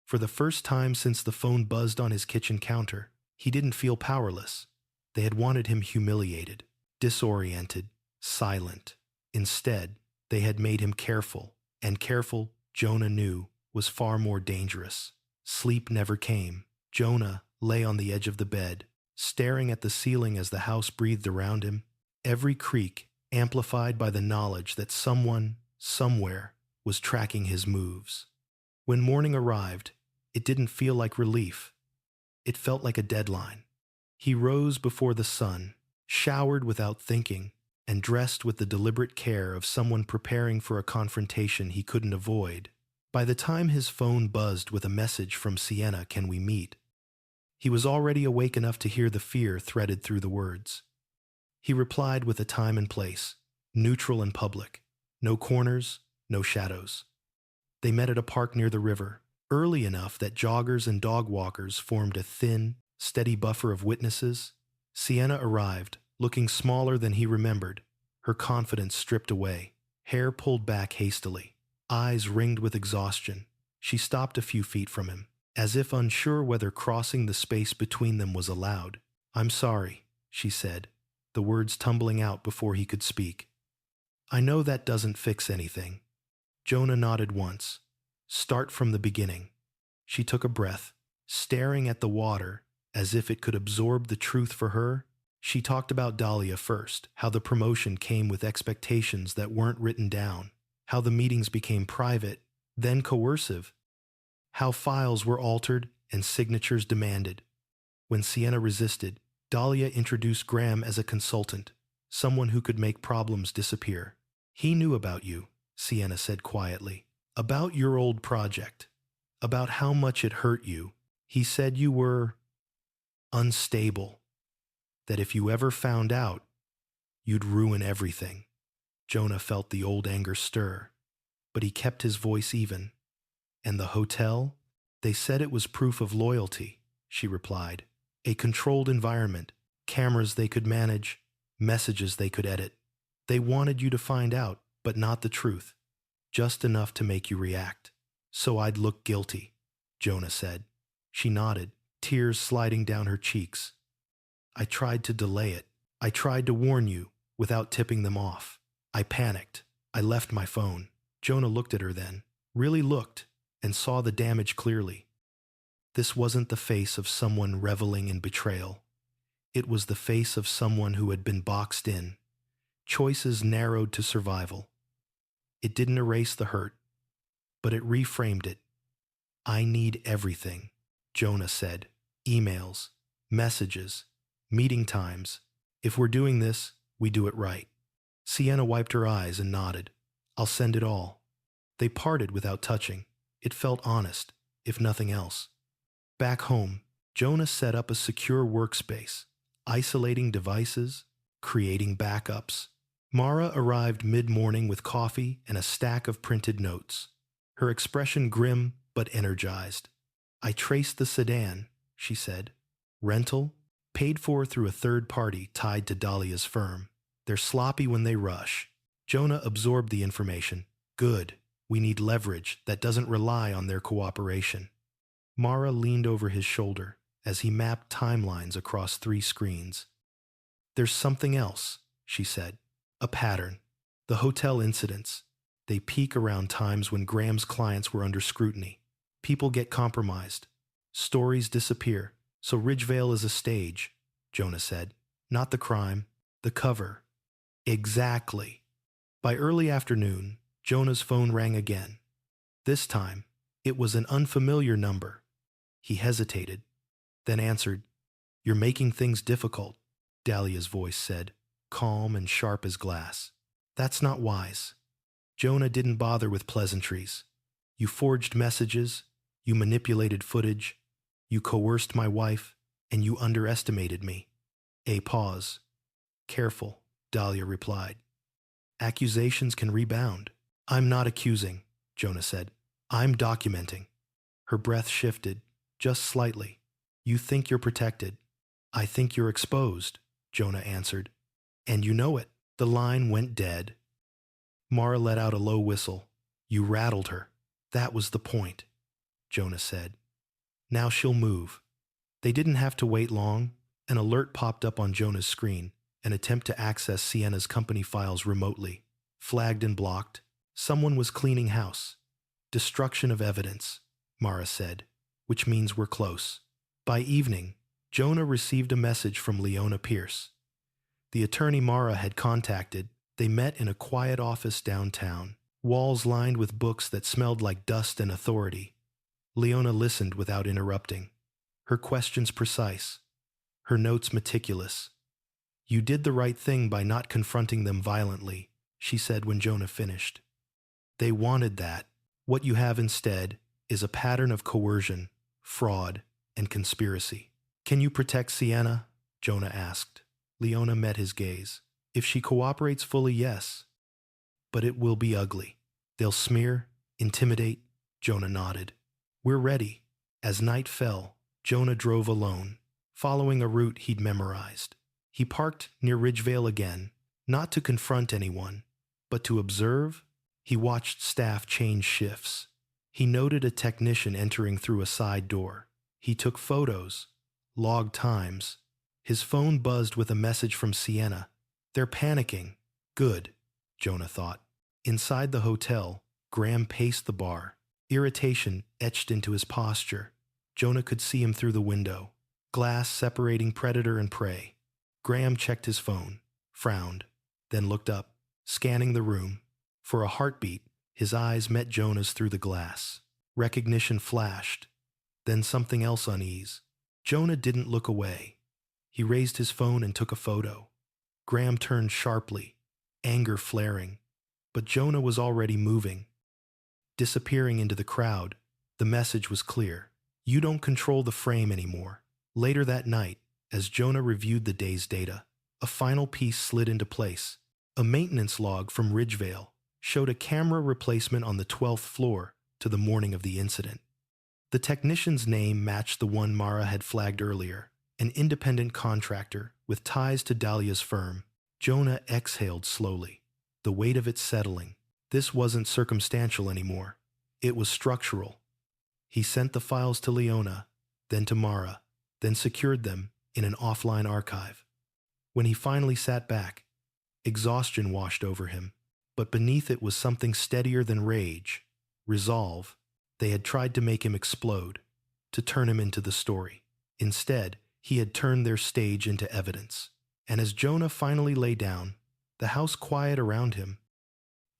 For the first time since the phone buzzed on his kitchen counter, he didn't feel powerless. They had wanted him humiliated, disoriented, silent. Instead, they had made him careful, and careful, Jonah knew, was far more dangerous. Sleep never came. Jonah lay on the edge of the bed, staring at the ceiling as the house breathed around him, every creak amplified by the knowledge that someone, somewhere, was tracking his moves. When morning arrived, it didn't feel like relief. It felt like a deadline. He rose before the sun, showered without thinking, and dressed with the deliberate care of someone preparing for a confrontation he couldn't avoid. By the time his phone buzzed with a message from Sienna, "Can we meet?" he was already awake enough to hear the fear threaded through the words. He replied with a time and place, neutral and public, no corners, no shadows. They met at a park near the river, early enough that joggers and dog walkers formed a thin, steady buffer of witnesses. Sienna arrived, looking smaller than he remembered, her confidence stripped away, hair pulled back hastily, eyes ringed with exhaustion. She stopped a few feet from him, as if unsure whether crossing the space between them was allowed. "I'm sorry," she said, the words tumbling out before he could speak. "I know that doesn't fix anything." Jonah nodded once. "Start from the beginning." She took a breath, staring at the water as if it could absorb the truth for her. She talked about Dahlia first, how the promotion came with expectations that weren't written down, how the meetings became private, then coercive, how files were altered and signatures demanded. When Sienna resisted, Dahlia introduced Graham as a consultant, someone who could make problems disappear. "He knew about you," Sienna said quietly, "about your old project, about how much it hurt you. He said you were unstable, that if you ever found out, you'd ruin everything." Jonah felt the old anger stir, but he kept his voice even. "And the hotel? They said it was proof of loyalty," she replied. "A controlled environment, cameras they could manage, messages they could edit. They wanted you to find out, but not the truth, just enough to make you react. So I'd look guilty," Jonah said. She nodded, tears sliding down her cheeks. "I tried to delay it. I tried to warn you, without tipping them off. I panicked. I left my phone." Jonah looked at her then, really looked, and saw the damage clearly. This wasn't the face of someone reveling in betrayal. It was the face of someone who had been boxed in, choices narrowed to survival. It didn't erase the hurt, but it reframed it. "I need everything," Jonah said. "Emails, messages, meeting times. If we're doing this, we do it right." Sienna wiped her eyes and nodded. "I'll send it all." They parted without touching. It felt honest, if nothing else. Back home, Jonah set up a secure workspace, isolating devices, creating backups. Mara arrived mid-morning with coffee and a stack of printed notes, her expression grim but energized. "I traced the sedan," she said. "Rental, paid for through a third party tied to Dahlia's firm. They're sloppy when they rush." Jonah absorbed the information. "Good. We need leverage that doesn't rely on their cooperation." Mara leaned over his shoulder as he mapped timelines across 3 screens. "There's something else," she said. "A pattern. The hotel incidents. They peak around times when Graham's clients were under scrutiny. People get compromised. Stories disappear. So Ridgevale is a stage," Jonah said. "Not the crime, the cover." "Exactly." By early afternoon, Jonah's phone rang again. This time, it was an unfamiliar number. He hesitated, then answered. "You're making things difficult," Dahlia's voice said, calm and sharp as glass. "That's not wise." Jonah didn't bother with pleasantries. "You forged messages, you manipulated footage, you coerced my wife, and you underestimated me." A pause. "Careful," Dahlia replied. "Accusations can rebound." "I'm not accusing," Jonah said. "I'm documenting." Her breath shifted, just slightly. "You think you're protected. I think you're exposed," Jonah answered. "And you know it." The line went dead. Mara let out a low whistle. "You rattled her. That was the point," Jonah said. "Now she'll move." They didn't have to wait long. An alert popped up on Jonah's screen, an attempt to access Sienna's company files remotely. Flagged and blocked. Someone was cleaning house. "Destruction of evidence," Mara said, "which means we're close." By evening, Jonah received a message from Leona Pierce. The attorney Mara had contacted. They met in a quiet office downtown, walls lined with books that smelled like dust and authority. Leona listened without interrupting, her questions precise, her notes meticulous. "You did the right thing by not confronting them violently," she said when Jonah finished. "They wanted that. What you have instead is a pattern of coercion, fraud, and conspiracy." "Can you protect Sienna?" Jonah asked. Leona met his gaze. "If she cooperates fully, yes. But it will be ugly. They'll smear, intimidate." Jonah nodded. "We're ready." As night fell, Jonah drove alone, following a route he'd memorized. He parked near Ridgevale again, Not to confront anyone, but to observe. He watched staff change shifts. He noted a technician entering through a side door. He took photos, logged times. His phone buzzed with a message from Sienna. They're panicking. Good, Jonah thought. Inside the hotel, Graham paced the bar. Irritation etched into his posture. Jonah could see him through the window. Glass separating predator and prey. Graham checked his phone, frowned, then looked up, scanning the room. For a heartbeat, his eyes met Jonah's through the glass. Recognition flashed, then something else unease. Jonah didn't look away. He raised his phone and took a photo. Graham turned sharply, anger flaring, but Jonah was already moving. Disappearing into the crowd, the message was clear. You don't control the frame anymore. Later that night, as Jonah reviewed the day's data, a final piece slid into place. A maintenance log from Ridgevale showed a camera replacement on the 12th floor to the morning of the incident. The technician's name matched the one Mara had flagged earlier, an independent contractor with ties to Dahlia's firm. Jonah exhaled slowly, the weight of it settling. This wasn't circumstantial anymore. It was structural. He sent the files to Leona, then to Mara, then secured them in an offline archive. When he finally sat back, exhaustion washed over him, but beneath it was something steadier than rage, resolve. They had tried to make him explode, to turn him into the story. Instead, he had turned their stage into evidence. And as Jonah finally lay down, the house quiet around him,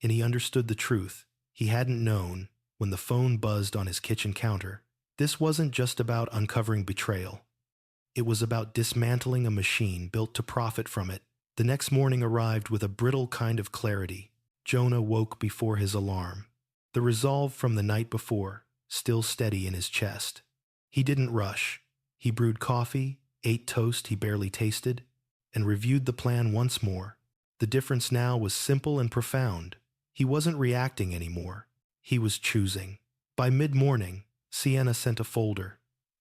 and he understood the truth he hadn't known when the phone buzzed on his kitchen counter. This wasn't just about uncovering betrayal. It was about dismantling a machine built to profit from it. The next morning arrived with a brittle kind of clarity. Jonah woke before his alarm, the resolve from the night before still steady in his chest. He didn't rush. He brewed coffee, ate toast he barely tasted, and reviewed the plan once more. The difference now was simple and profound. He wasn't reacting anymore. He was choosing. By mid-morning, Sienna sent a folder.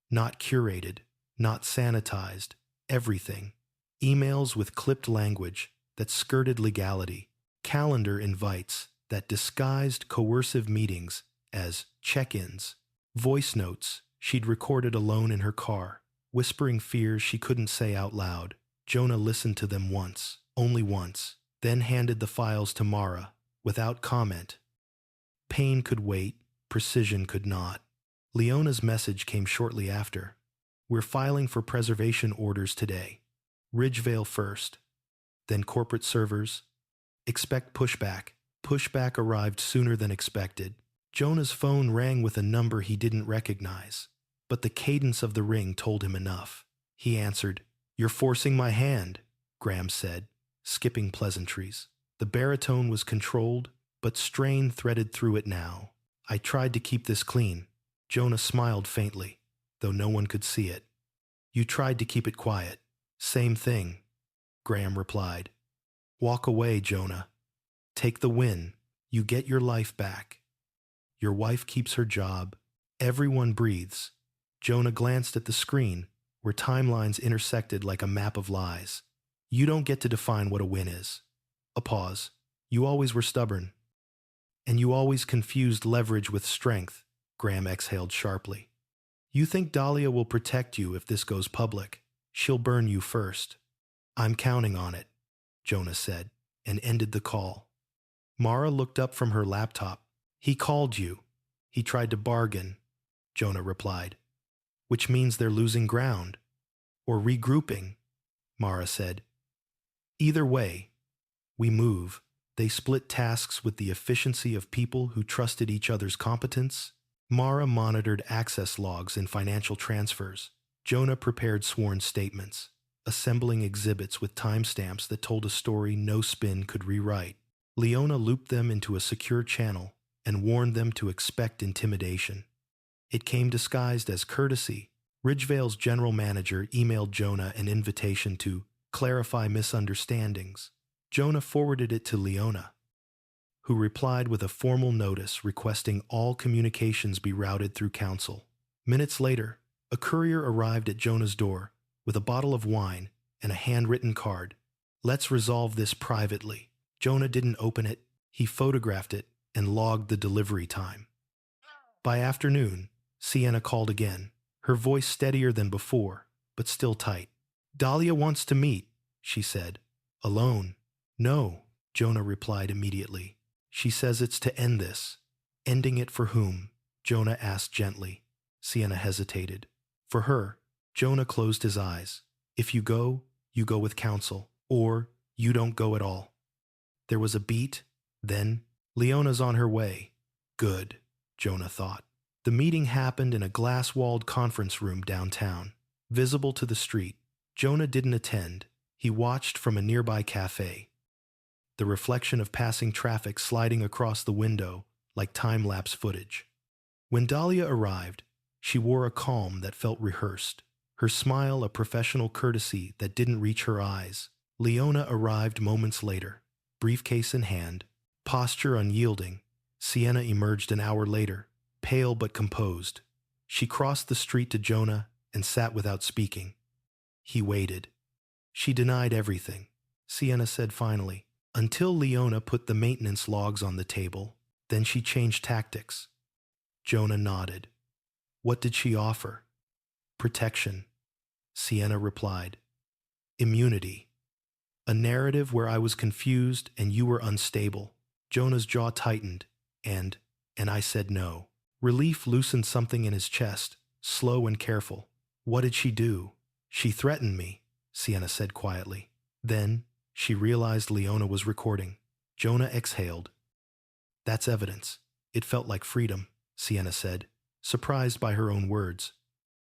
Not curated, not sanitized, everything. Emails with clipped language that skirted legality. Calendar invites that disguised coercive meetings as check-ins. Voice notes she'd recorded alone in her car, whispering fears she couldn't say out loud. Jonah listened to them once, only once, then handed the files to Mara, without comment. Pain could wait, precision could not. Leona's message came shortly after. We're filing for preservation orders today. Ridgevale first, then corporate servers. Expect pushback. Pushback arrived sooner than expected. Jonah's phone rang with a number he didn't recognize, but the cadence of the ring told him enough. He answered. You're forcing my hand, Graham said, skipping pleasantries. The baritone was controlled, but strain threaded through it now. I tried to keep this clean. Jonah smiled faintly, though no one could see it. You tried to keep it quiet. Same thing, Graham replied. Walk away, Jonah. Take the win. You get your life back. Your wife keeps her job. Everyone breathes. Jonah glanced at the screen, where timelines intersected like a map of lies. You don't get to define what a win is. A pause. You always were stubborn. And you always confused leverage with strength, Graham exhaled sharply. You think Dahlia will protect you if this goes public. She'll burn you first. I'm counting on it, Jonah said, and ended the call. Mara looked up from her laptop. He called you. He tried to bargain, Jonah replied. Which means they're losing ground. Or regrouping, Mara said. Either way, we move. They split tasks with the efficiency of people who trusted each other's competence. Mara monitored access logs and financial transfers. Jonah prepared sworn statements, assembling exhibits with timestamps that told a story no spin could rewrite. Leona looped them into a secure channel and warned them to expect intimidation. It came disguised as courtesy. Ridgevale's general manager emailed Jonah an invitation to clarify misunderstandings. Jonah forwarded it to Leona, who replied with a formal notice requesting all communications be routed through council. Minutes later, a courier arrived at Jonah's door with a bottle of wine and a handwritten card. Let's resolve this privately. Jonah didn't open it. He photographed it and logged the delivery time. By afternoon, Sienna called again, her voice steadier than before, but still tight. Dahlia wants to meet, she said. Alone? No, Jonah replied immediately. She says it's to end this. Ending it for whom? Jonah asked gently. Sienna hesitated. For her. Jonah closed his eyes. If you go with counsel, or you don't go at all. There was a beat, then, Leona's on her way. Good, Jonah thought. The meeting happened in a glass-walled conference room downtown, visible to the street. Jonah didn't attend. He watched from a nearby cafe, the reflection of passing traffic sliding across the window like time-lapse footage. When Dahlia arrived, she wore a calm that felt rehearsed, her smile a professional courtesy that didn't reach her eyes. Leona arrived moments later, briefcase in hand, posture unyielding. Sienna emerged an hour later, pale but composed. She crossed the street to Jonah and sat without speaking. He waited. She denied everything, Sienna said finally, until Leona put the maintenance logs on the table. Then she changed tactics. Jonah nodded. What did she offer? Protection, Sienna replied. Immunity. A narrative where I was confused and you were unstable. Jonah's jaw tightened, and I said no. Relief loosened something in his chest, slow and careful. What did she do? She threatened me, Sienna said quietly. Then, she realized Leona was recording. Jonah exhaled. That's evidence. It felt like freedom, Sienna said, surprised by her own words.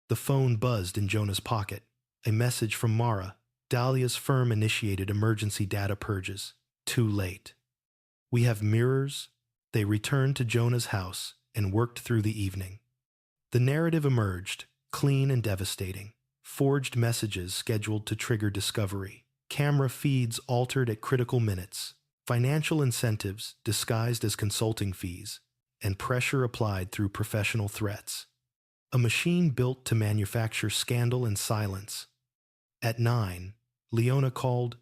The phone buzzed in Jonah's pocket. A message from Mara. Dahlia's firm initiated emergency data purges. Too late. We have mirrors. They returned to Jonah's house and worked through the evening. The narrative emerged, clean and devastating. Forged messages scheduled to trigger discovery. Camera feeds altered at critical minutes. Financial incentives disguised as consulting fees. And pressure applied through professional threats. A machine built to manufacture scandal and silence. At 9, Leona called.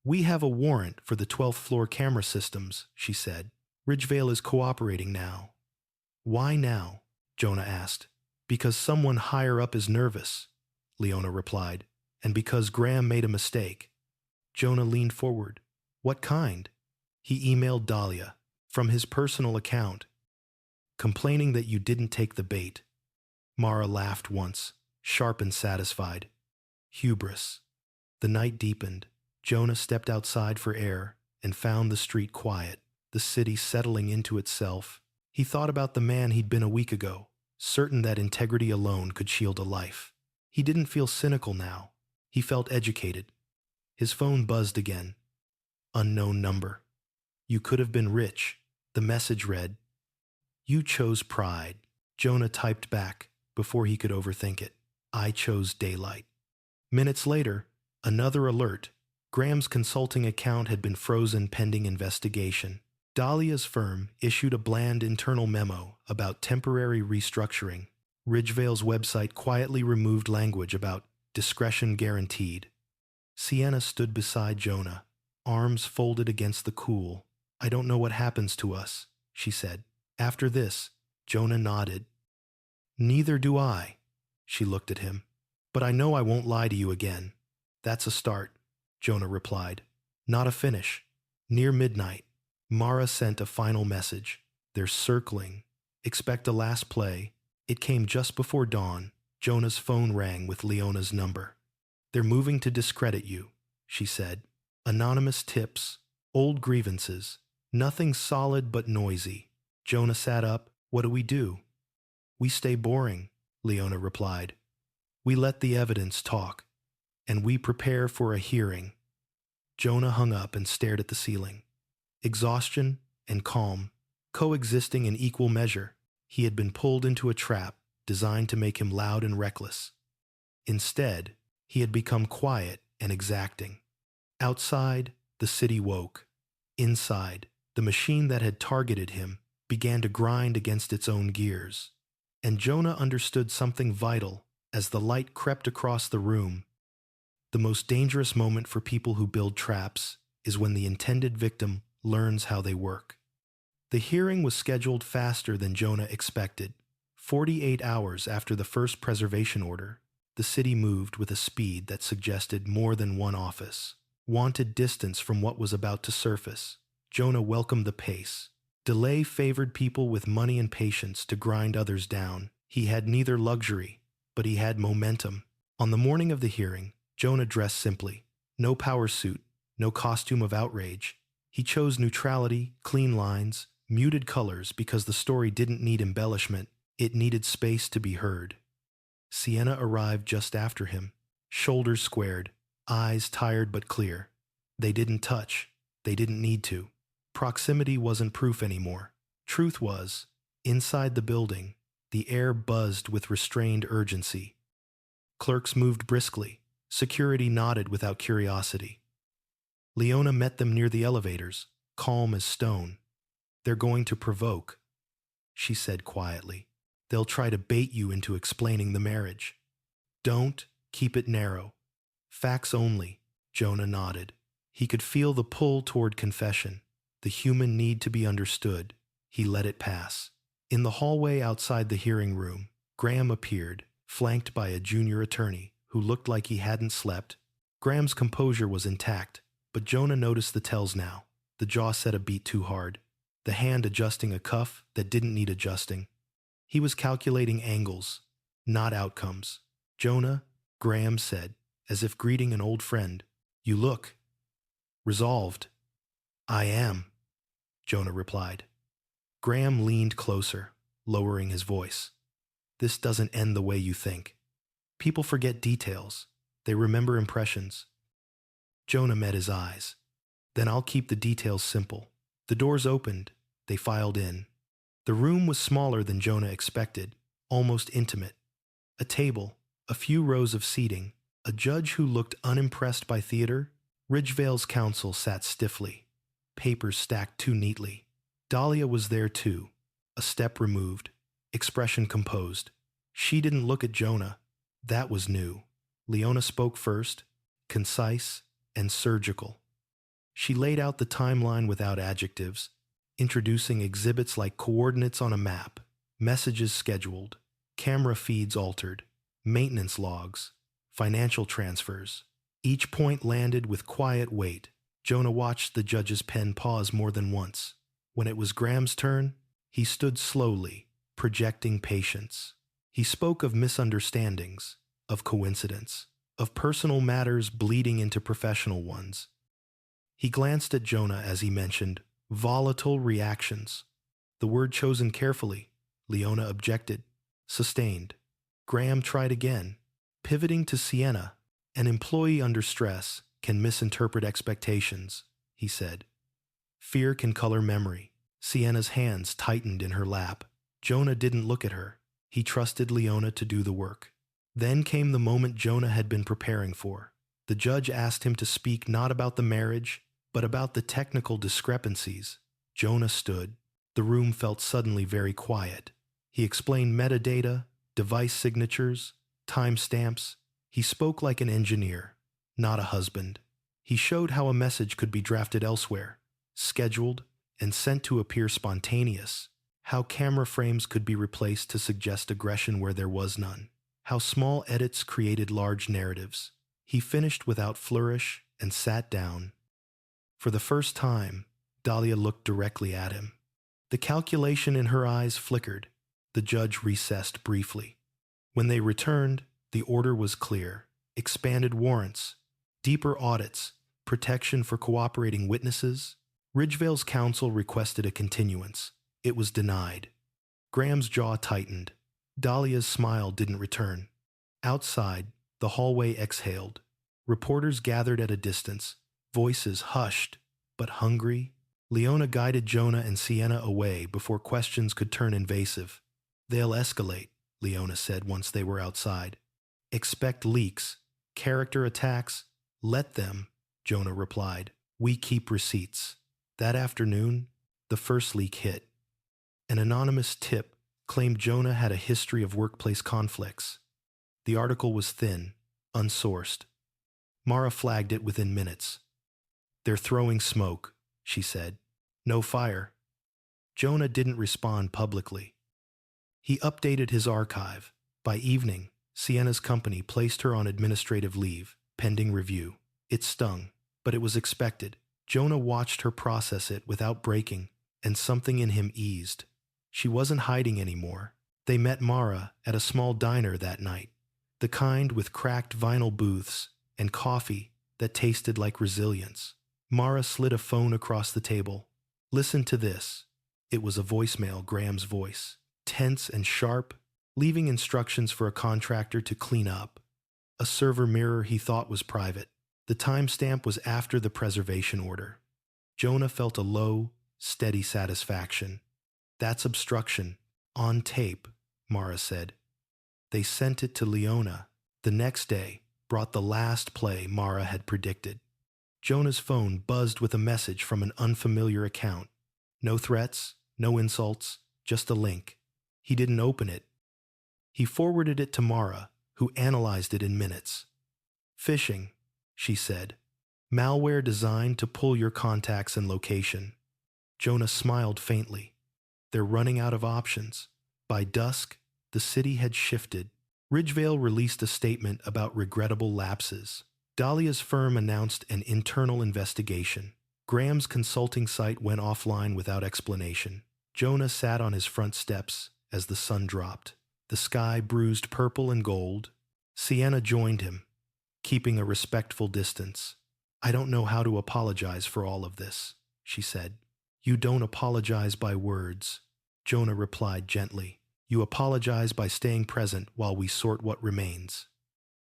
We have a warrant for the 12th floor camera systems, she said. Ridgevale is cooperating now. Why now? Jonah asked. Because someone higher up is nervous, Leona replied, and because Graham made a mistake. Jonah leaned forward. What kind? He emailed Dahlia, from his personal account, complaining that you didn't take the bait. Mara laughed once, sharp and satisfied. Hubris. The night deepened. Jonah stepped outside for air and found the street quiet, the city settling into itself. He thought about the man he'd been a week ago, certain that integrity alone could shield a life. He didn't feel cynical now. He felt educated. His phone buzzed again. Unknown number. You could have been rich, the message read. You chose pride. Jonah typed back before he could overthink it. I chose daylight. Minutes later, another alert. Graham's consulting account had been frozen pending investigation. Dahlia's firm issued a bland internal memo about temporary restructuring. Ridgevale's website quietly removed language about discretion guaranteed. Sienna stood beside Jonah, arms folded against the cool. I don't know what happens to us, she said. After this, Jonah nodded. Neither do I. She looked at him. But I know I won't lie to you again. That's a start, Jonah replied. Not a finish. Near midnight, Mara sent a final message. They're circling. Expect a last play. It came just before dawn. Jonah's phone rang with Leona's number. They're moving to discredit you, she said. Anonymous tips, old grievances, nothing solid but noisy. Jonah sat up. What do? We stay boring, Leona replied. We let the evidence talk, and we prepare for a hearing. Jonah hung up and stared at the ceiling. Exhaustion and calm, coexisting in equal measure. He had been pulled into a trap designed to make him loud and reckless. Instead, he had become quiet and exacting. Outside, the city woke. Inside, the machine that had targeted him began to grind against its own gears. And Jonah understood something vital as the light crept across the room. The most dangerous moment for people who build traps is when the intended victim learns how they work. The hearing was scheduled faster than Jonah expected. 48 hours after the first preservation order, the city moved with a speed that suggested more than one office wanted distance from what was about to surface. Jonah welcomed the pace. Delay favored people with money and patience to grind others down. He had neither luxury, but he had momentum. On the morning of the hearing, Jonah dressed simply. No power suit, no costume of outrage. He chose neutrality, clean lines, muted colors because the story didn't need embellishment. It needed space to be heard. Sienna arrived just after him, shoulders squared, eyes tired but clear. They didn't touch. They didn't need to. Proximity wasn't proof anymore. Truth was, inside the building, the air buzzed with restrained urgency. Clerks moved briskly. Security nodded without curiosity. Leona met them near the elevators, calm as stone. "They're going to provoke," she said quietly. "They'll try to bait you into explaining the marriage. Don't keep it narrow. Facts only." Jonah nodded. He could feel the pull toward confession, the human need to be understood. He let it pass. In the hallway outside the hearing room, Graham appeared, flanked by a junior attorney who looked like he hadn't slept. Graham's composure was intact, but Jonah noticed the tells now. The jaw set a beat too hard, the hand adjusting a cuff that didn't need adjusting. He was calculating angles, not outcomes. "Jonah," Graham said, as if greeting an old friend, "you look resolved." "I am," Jonah replied. Graham leaned closer, lowering his voice. "This doesn't end the way you think. People forget details. They remember impressions." Jonah met his eyes. "Then I'll keep the details simple." The doors opened. They filed in. The room was smaller than Jonah expected, almost intimate. A table, a few rows of seating, a judge who looked unimpressed by theater. Ridgevale's counsel sat stiffly, papers stacked too neatly. Dahlia was there too, a step removed, expression composed. She didn't look at Jonah. That was new. Leona spoke first, concise and surgical. She laid out the timeline without adjectives, introducing exhibits like coordinates on a map, messages scheduled, camera feeds altered, maintenance logs, financial transfers. Each point landed with quiet weight. Jonah watched the judge's pen pause more than once. When it was Graham's turn, he stood slowly, projecting patience. He spoke of misunderstandings, of coincidence, of personal matters bleeding into professional ones. He glanced at Jonah as he mentioned volatile reactions. The word chosen carefully. Leona objected. Sustained. Graham tried again, pivoting to Sienna. "An employee under stress can misinterpret expectations," he said. "Fear can color memory." Sienna's hands tightened in her lap. Jonah didn't look at her. He trusted Leona to do the work. Then came the moment Jonah had been preparing for. The judge asked him to speak not about the marriage, but about the technical discrepancies. Jonah stood. The room felt suddenly very quiet. He explained metadata, device signatures, timestamps. He spoke like an engineer, not a husband. He showed how a message could be drafted elsewhere, scheduled, and sent to appear spontaneous, how camera frames could be replaced to suggest aggression where there was none, how small edits created large narratives. He finished without flourish and sat down. For the first time, Dahlia looked directly at him. The calculation in her eyes flickered. The judge recessed briefly. When they returned, the order was clear. Expanded warrants, deeper audits, protection for cooperating witnesses. Ridgevale's counsel requested a continuance. It was denied. Graham's jaw tightened. Dahlia's smile didn't return. Outside, the hallway exhaled. Reporters gathered at a distance, voices hushed, but hungry. Leona guided Jonah and Sienna away before questions could turn invasive. "They'll escalate," Leona said once they were outside. "Expect leaks, character attacks. Let them," Jonah replied. "We keep receipts." That afternoon, the first leak hit. An anonymous tip claimed Jonah had a history of workplace conflicts. The article was thin, unsourced. Mara flagged it within minutes. "They're throwing smoke," she said. "No fire." Jonah didn't respond publicly. He updated his archive. By evening, Sienna's company placed her on administrative leave, pending review. It stung, but it was expected. Jonah watched her process it without breaking, and something in him eased. She wasn't hiding anymore. They met Mara at a small diner that night, the kind with cracked vinyl booths and coffee that tasted like resilience. Mara slid a phone across the table. "Listen to this." It was a voicemail, Graham's voice, tense and sharp, leaving instructions for a contractor to clean up. A server mirror he thought was private. The timestamp was after the preservation order. Jonah felt a low, steady satisfaction. "That's obstruction. On tape," Mara said. They sent it to Leona. The next day brought the last play Mara had predicted. Jonah's phone buzzed with a message from an unfamiliar account. No threats, no insults, just a link. He didn't open it. He forwarded it to Mara, who analyzed it in minutes. "Phishing," she said. "Malware designed to pull your contacts and location." Jonah smiled faintly. They're running out of options. By dusk, the city had shifted. Ridgevale released a statement about regrettable lapses. Dahlia's firm announced an internal investigation. Graham's consulting site went offline without explanation. Jonah sat on his front steps as the sun dropped. The sky bruised purple and gold. Sienna joined him, keeping a respectful distance. "I don't know how to apologize for all of this," she said. "You don't apologize by words," Jonah replied gently. "You apologize by staying present while we sort what remains."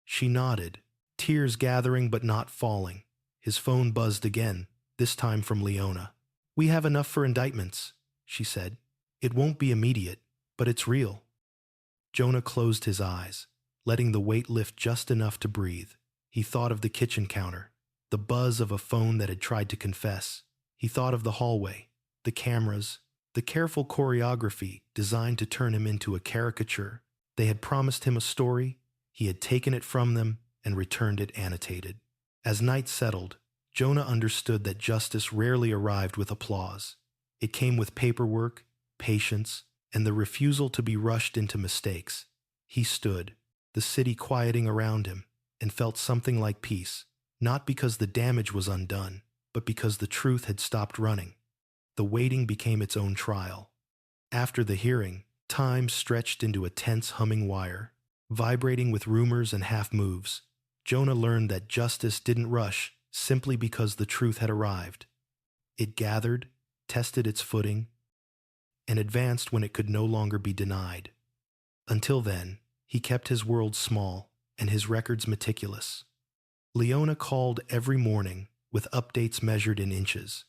She nodded, tears gathering but not falling. His phone buzzed again, this time from Leona. "We have enough for indictments," she said. "It won't be immediate, but it's real." Jonah closed his eyes, letting the weight lift just enough to breathe. He thought of the kitchen counter, the buzz of a phone that had tried to confess. He thought of the hallway, the cameras, the careful choreography designed to turn him into a caricature. They had promised him a story, he had taken it from them and returned it annotated. As night settled, Jonah understood that justice rarely arrived with applause. It came with paperwork, patience, and the refusal to be rushed into mistakes. He stood, the city quieting around him, and felt something like peace, not because the damage was undone, but because the truth had stopped running. The waiting became its own trial. After the hearing, time stretched into a tense humming wire, vibrating with rumors and half-moves. Jonah learned that justice didn't rush simply because the truth had arrived. It gathered, tested its footing, and advanced when it could no longer be denied. Until then, he kept his world small and his records meticulous. Leona called every morning with updates measured in inches.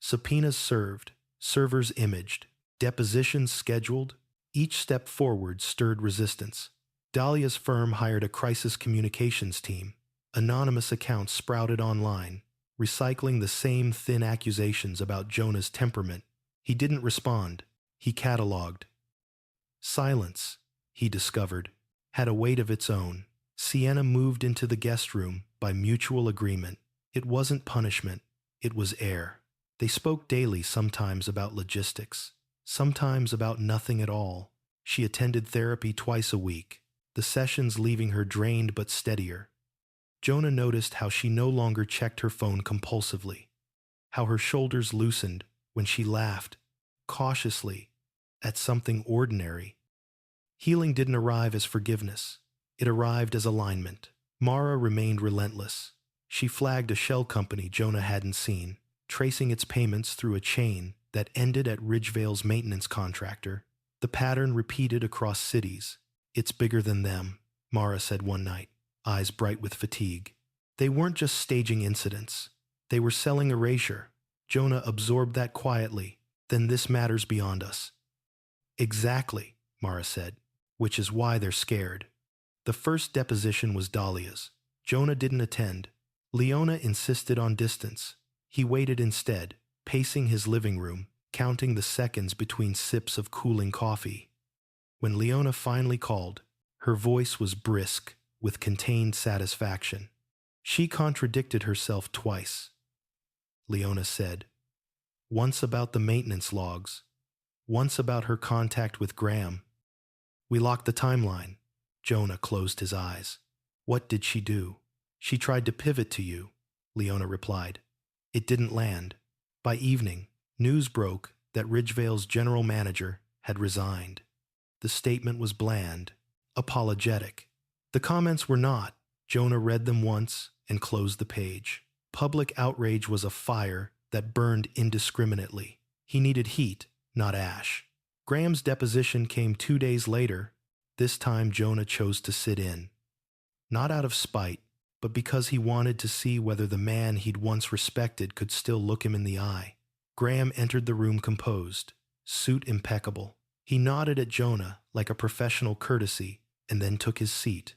Subpoenas served, servers imaged, depositions scheduled. Each step forward stirred resistance. Dahlia's firm hired a crisis communications team. Anonymous accounts sprouted online, recycling the same thin accusations about Jonah's temperament. He didn't respond. He cataloged. Silence, he discovered, had a weight of its own. Sienna moved into the guest room by mutual agreement. It wasn't punishment. It was air. They spoke daily, sometimes about logistics, sometimes about nothing at all. She attended therapy twice a week, the sessions leaving her drained but steadier. Jonah noticed how she no longer checked her phone compulsively, how her shoulders loosened when she laughed, cautiously, at something ordinary. Healing didn't arrive as forgiveness. It arrived as alignment. Mara remained relentless. She flagged a shell company Jonah hadn't seen, tracing its payments through a chain that ended at Ridgevale's maintenance contractor. The pattern repeated across cities. "It's bigger than them," Mara said one night, eyes bright with fatigue. They weren't just staging incidents. They were selling erasure. Jonah absorbed that quietly. "Then this matters beyond us." "Exactly," Mara said, "which is why they're scared." The first deposition was Dahlia's. Jonah didn't attend. Leona insisted on distance. He waited instead, pacing his living room, counting the seconds between sips of cooling coffee. When Leona finally called, her voice was brisk, with contained satisfaction. She contradicted herself twice, Leona said. Once about the maintenance logs, once about her contact with Graham. We locked the timeline. Jonah closed his eyes. What did she do? She tried to pivot to you, Leona replied. It didn't land. By evening, news broke that Ridgevale's general manager had resigned. The statement was bland, apologetic. The comments were not. Jonah read them once and closed the page. Public outrage was a fire that burned indiscriminately. He needed heat, not ash. Graham's deposition came 2 days later. This time Jonah chose to sit in. Not out of spite, but because he wanted to see whether the man he'd once respected could still look him in the eye. Graham entered the room composed, suit impeccable. He nodded at Jonah like a professional courtesy and then took his seat.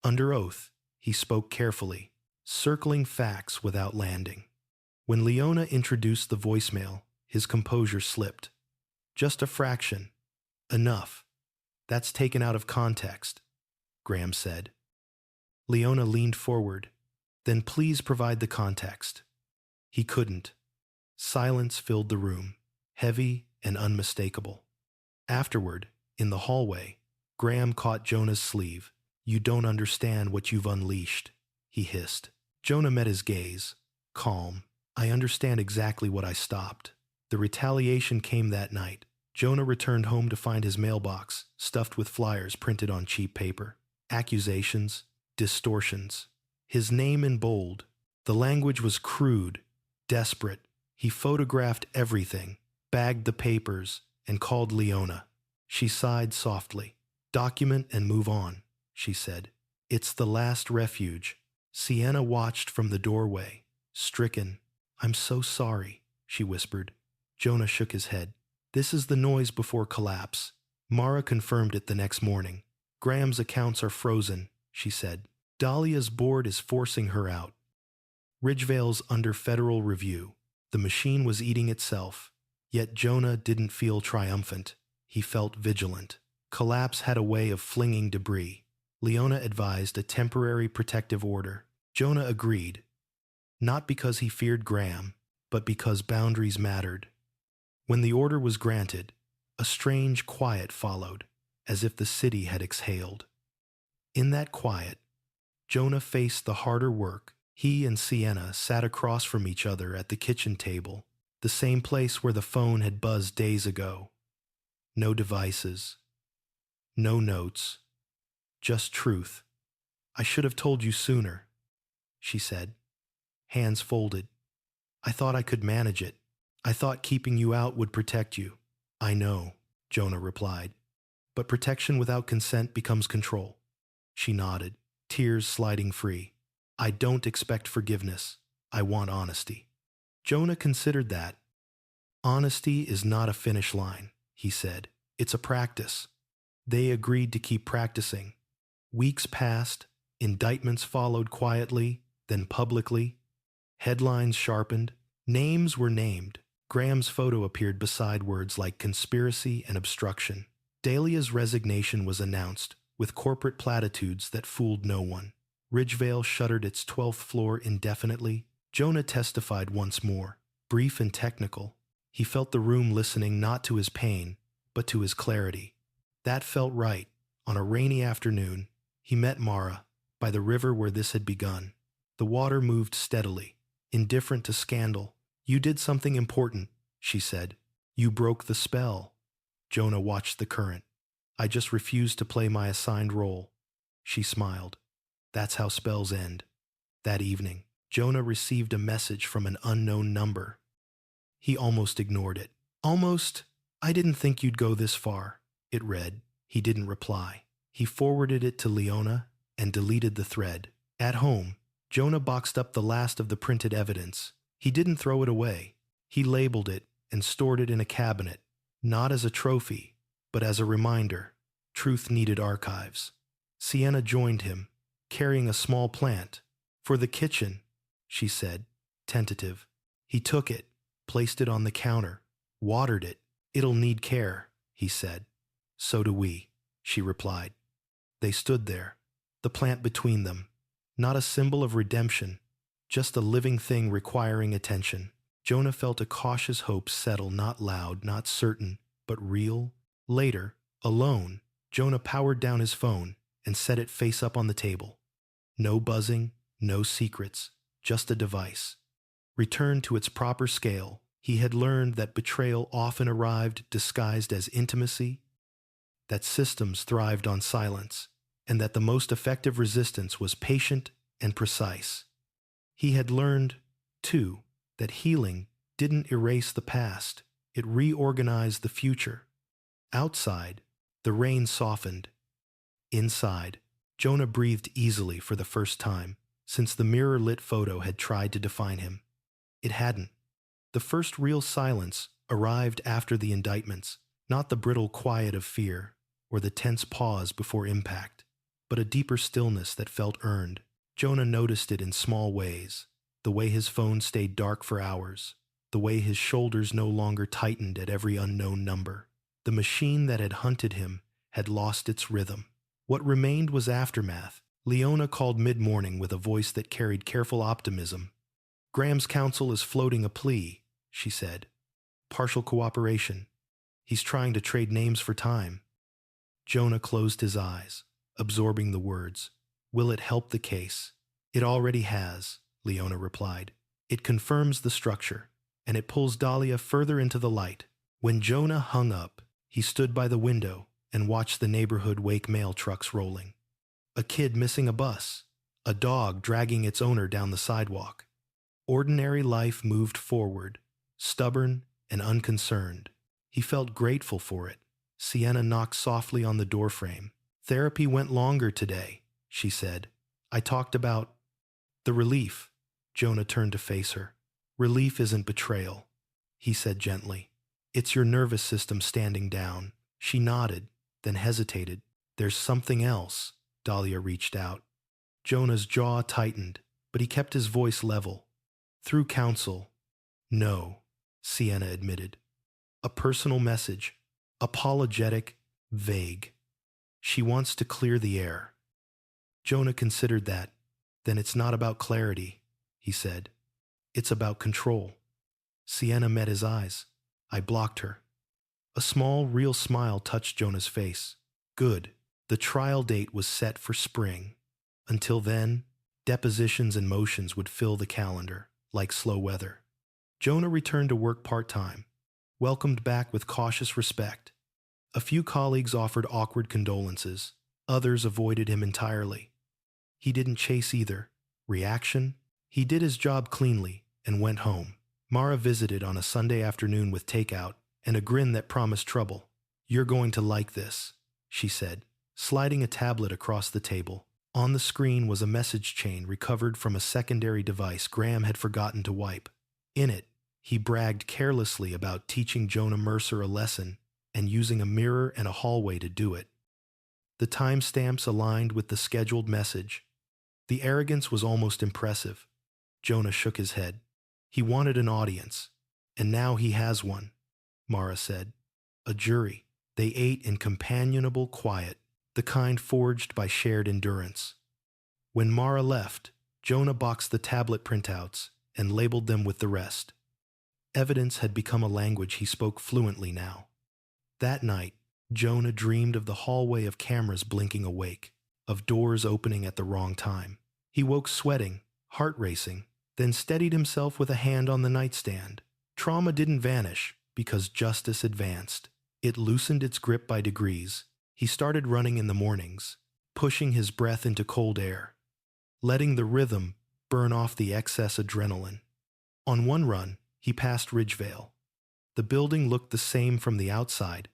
Under oath, he spoke carefully, circling facts without landing. When Leona introduced the voicemail, his composure slipped. Just a fraction. Enough. That's taken out of context, Graham said. Leona leaned forward. Then please provide the context. He couldn't. Silence filled the room, heavy and unmistakable. Afterward, in the hallway, Graham caught Jonah's sleeve. You don't understand what you've unleashed, he hissed. Jonah met his gaze, calm. I understand exactly what I stopped. The retaliation came that night. Jonah returned home to find his mailbox stuffed with flyers printed on cheap paper. Accusations, distortions. His name in bold. The language was crude, desperate. He photographed everything, bagged the papers, and called Leona. She sighed softly. Document and move on, she said. It's the last refuge. Sienna watched from the doorway, stricken. I'm so sorry, she whispered. Jonah shook his head. This is the noise before collapse. Mara confirmed it the next morning. Graham's accounts are frozen, she said. Dahlia's board is forcing her out. Ridgevale's under federal review. The machine was eating itself. Yet Jonah didn't feel triumphant. He felt vigilant. Collapse had a way of flinging debris. Leona advised a temporary protective order. Jonah agreed. Not because he feared Graham, but because boundaries mattered. When the order was granted, a strange quiet followed, as if the city had exhaled. In that quiet, Jonah faced the harder work. He and Sienna sat across from each other at the kitchen table, the same place where the phone had buzzed days ago. No devices, no notes, just truth. I should have told you sooner, she said, hands folded. I thought I could manage it. I thought keeping you out would protect you. I know, Jonah replied. But protection without consent becomes control. She nodded, tears sliding free. I don't expect forgiveness. I want honesty. Jonah considered that. Honesty is not a finish line, he said. It's a practice. They agreed to keep practicing. Weeks passed, indictments followed quietly, then publicly. Headlines sharpened, names were named. Graham's photo appeared beside words like conspiracy and obstruction. Dahlia's resignation was announced, with corporate platitudes that fooled no one. Ridgevale shuttered its 12th floor indefinitely. Jonah testified once more, brief and technical. He felt the room listening not to his pain, but to his clarity. That felt right. On a rainy afternoon, he met Mara, by the river where this had begun. The water moved steadily, indifferent to scandal. You did something important, she said. You broke the spell. Jonah watched the current. I just refused to play my assigned role. She smiled. That's how spells end. That evening, Jonah received a message from an unknown number. He almost ignored it. Almost, I didn't think you'd go this far, it read. He didn't reply. He forwarded it to Leona and deleted the thread. At home, Jonah boxed up the last of the printed evidence. He didn't throw it away. He labeled it and stored it in a cabinet, not as a trophy, but as a reminder. Truth needed archives. Sienna joined him, carrying a small plant. For the kitchen, she said, tentative. He took it, placed it on the counter, watered it. It'll need care, he said. So do we, she replied. They stood there, the plant between them, Not a symbol of redemption, just a living thing requiring attention. Jonah felt a cautious hope settle, not loud, not certain, but real. Later, alone, Jonah powered down his phone and set it face up on the table. No buzzing, no secrets, just a device. Returned to its proper scale, he had learned that betrayal often arrived disguised as intimacy, that systems thrived on silence, and that the most effective resistance was patient and precise. He had learned, too, that healing didn't erase the past, it reorganized the future. Outside, the rain softened. Inside, Jonah breathed easily for the first time since the mirror-lit photo had tried to define him. It hadn't. The first real silence arrived after the indictments, not the brittle quiet of fear or the tense pause before impact, but a deeper stillness that felt earned. Jonah noticed it in small ways, the way his phone stayed dark for hours, the way his shoulders no longer tightened at every unknown number. The machine that had hunted him had lost its rhythm. What remained was aftermath. Leona called mid-morning with a voice that carried careful optimism. "Graham's counsel is floating a plea," she said. "Partial cooperation. He's trying to trade names for time." Jonah closed his eyes, absorbing the words. "Will it help the case?" "It already has," Leona replied. "It confirms the structure, and it pulls Dahlia further into the light." When Jonah hung up, he stood by the window and watched the neighborhood wake mail trucks rolling. A kid missing a bus, a dog dragging its owner down the sidewalk. Ordinary life moved forward, stubborn and unconcerned. He felt grateful for it. Sienna knocked softly on the doorframe. "Therapy went longer today," she said. "I talked about the relief." Jonah turned to face her. "Relief isn't betrayal," he said gently. "It's your nervous system standing down." She nodded, then hesitated. "There's something else." Dahlia reached out. Jonah's jaw tightened, but he kept his voice level. "Through counsel." "No," Sienna admitted. "A personal message. Apologetic, vague. She wants to clear the air." Jonah considered that. "Then it's not about clarity," he said. "It's about control." Sienna met his eyes. "I blocked her." A small, real smile touched Jonah's face. "Good." The trial date was set for spring. Until then, depositions and motions would fill the calendar, like slow weather. Jonah returned to work part-time, welcomed back with cautious respect. A few colleagues offered awkward condolences. Others avoided him entirely. He didn't chase either. Reaction? He did his job cleanly and went home. Mara visited on a Sunday afternoon with takeout and a grin that promised trouble. "You're going to like this," she said, sliding a tablet across the table. On the screen was a message chain recovered from a secondary device Graham had forgotten to wipe. In it, he bragged carelessly about teaching Jonah Mercer a lesson and using a mirror and a hallway to do it. The timestamps aligned with the scheduled message. The arrogance was almost impressive. Jonah shook his head. He wanted an audience, and now he has one, Mara said. A jury. They ate in companionable quiet, the kind forged by shared endurance. When Mara left, Jonah boxed the tablet printouts and labeled them with the rest. Evidence had become a language he spoke fluently now. That night, Jonah dreamed of the hallway of cameras blinking awake, of doors opening at the wrong time. He woke sweating, heart racing, then steadied himself with a hand on the nightstand. Trauma didn't vanish because justice advanced. It loosened its grip by degrees. He started running in the mornings, pushing his breath into cold air, letting the rhythm burn off the excess adrenaline. On one run, he passed Ridgevale. The building looked the same from the outside,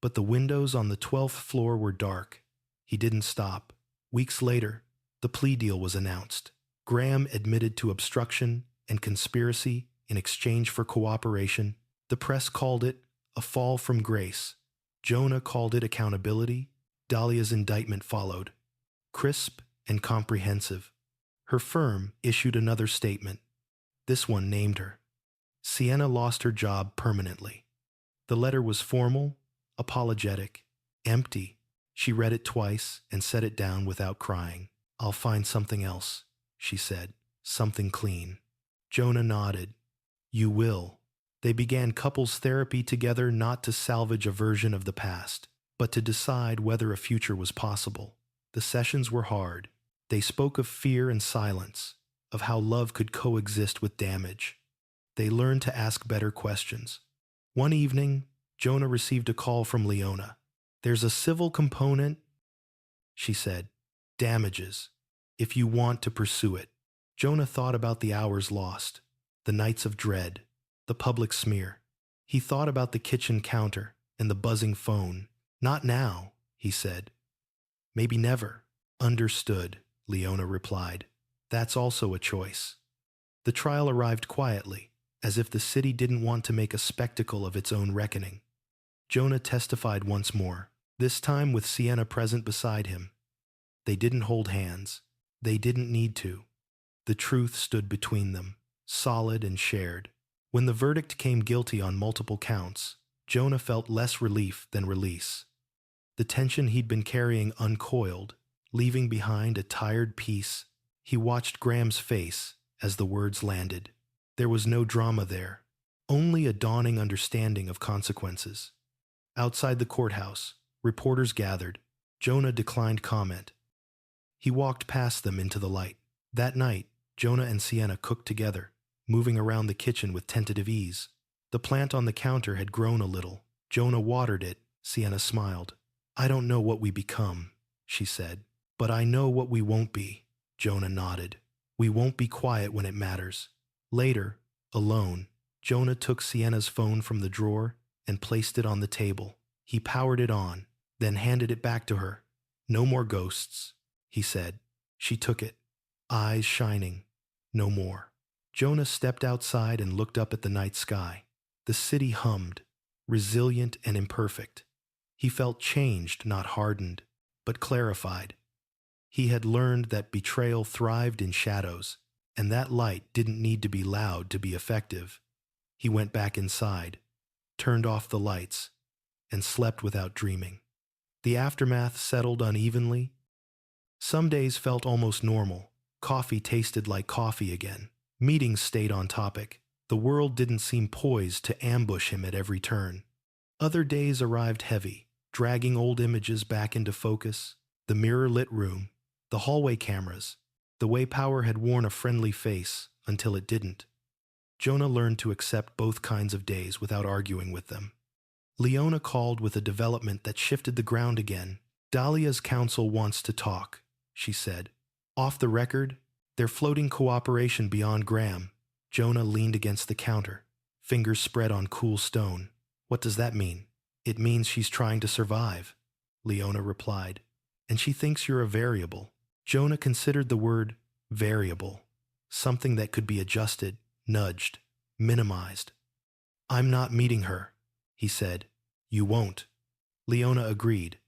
but the windows on the 12th floor were dark. He didn't stop. Weeks later, the plea deal was announced. Graham admitted to obstruction and conspiracy in exchange for cooperation. The press called it a fall from grace. Jonah called it accountability. Dahlia's indictment followed, crisp and comprehensive. Her firm issued another statement. This one named her. Sienna lost her job permanently. The letter was formal, apologetic, empty. She read it twice and set it down without crying. I'll find something else, she said. Something clean. Jonah nodded. You will. They began couples therapy together, not to salvage a version of the past, but to decide whether a future was possible. The sessions were hard. They spoke of fear and silence, of how love could coexist with damage. They learned to ask better questions. One evening, Jonah received a call from Leona. There's a civil component, she said. Damages, if you want to pursue it. Jonah thought about the hours lost, the nights of dread, the public smear. He thought about the kitchen counter and the buzzing phone. Not now, he said. Maybe never. Understood, Leona replied. That's also a choice. The trial arrived quietly, as if the city didn't want to make a spectacle of its own reckoning. Jonah testified once more, this time with Sienna present beside him. They didn't hold hands. They didn't need to. The truth stood between them, solid and shared. When the verdict came guilty on multiple counts, Jonah felt less relief than release. The tension he'd been carrying uncoiled, leaving behind a tired peace. He watched Graham's face as the words landed. There was no drama there, only a dawning understanding of consequences. Outside the courthouse, reporters gathered. Jonah declined comment. He walked past them into the light. That night, Jonah and Sienna cooked together, moving around the kitchen with tentative ease. The plant on the counter had grown a little. Jonah watered it. Sienna smiled. I don't know what we become, she said, but I know what we won't be. Jonah nodded. We won't be quiet when it matters. Later, alone, Jonah took Sienna's phone from the drawer and placed it on the table. He powered it on, then handed it back to her. No more ghosts, he said. She took it, eyes shining. No more. Jonah stepped outside and looked up at the night sky. The city hummed, resilient and imperfect. He felt changed, not hardened, but clarified. He had learned that betrayal thrived in shadows, and that light didn't need to be loud to be effective. He went back inside, turned off the lights, and slept without dreaming. The aftermath settled unevenly. Some days felt almost normal. Coffee tasted like coffee again. Meetings stayed on topic. The world didn't seem poised to ambush him at every turn. Other days arrived heavy, dragging old images back into focus. The mirror-lit room, the hallway cameras, the way power had worn a friendly face until it didn't. Jonah learned to accept both kinds of days without arguing with them. Leona called with a development that shifted the ground again. Dahlia's counsel wants to talk, she said. Off the record, they're floating cooperation beyond Graham. Jonah leaned against the counter, fingers spread on cool stone. What does that mean? It means she's trying to survive, Leona replied. And she thinks you're a variable. Jonah considered the word variable, something that could be adjusted, nudged, minimized. I'm not meeting her, he said. You won't. Leona agreed.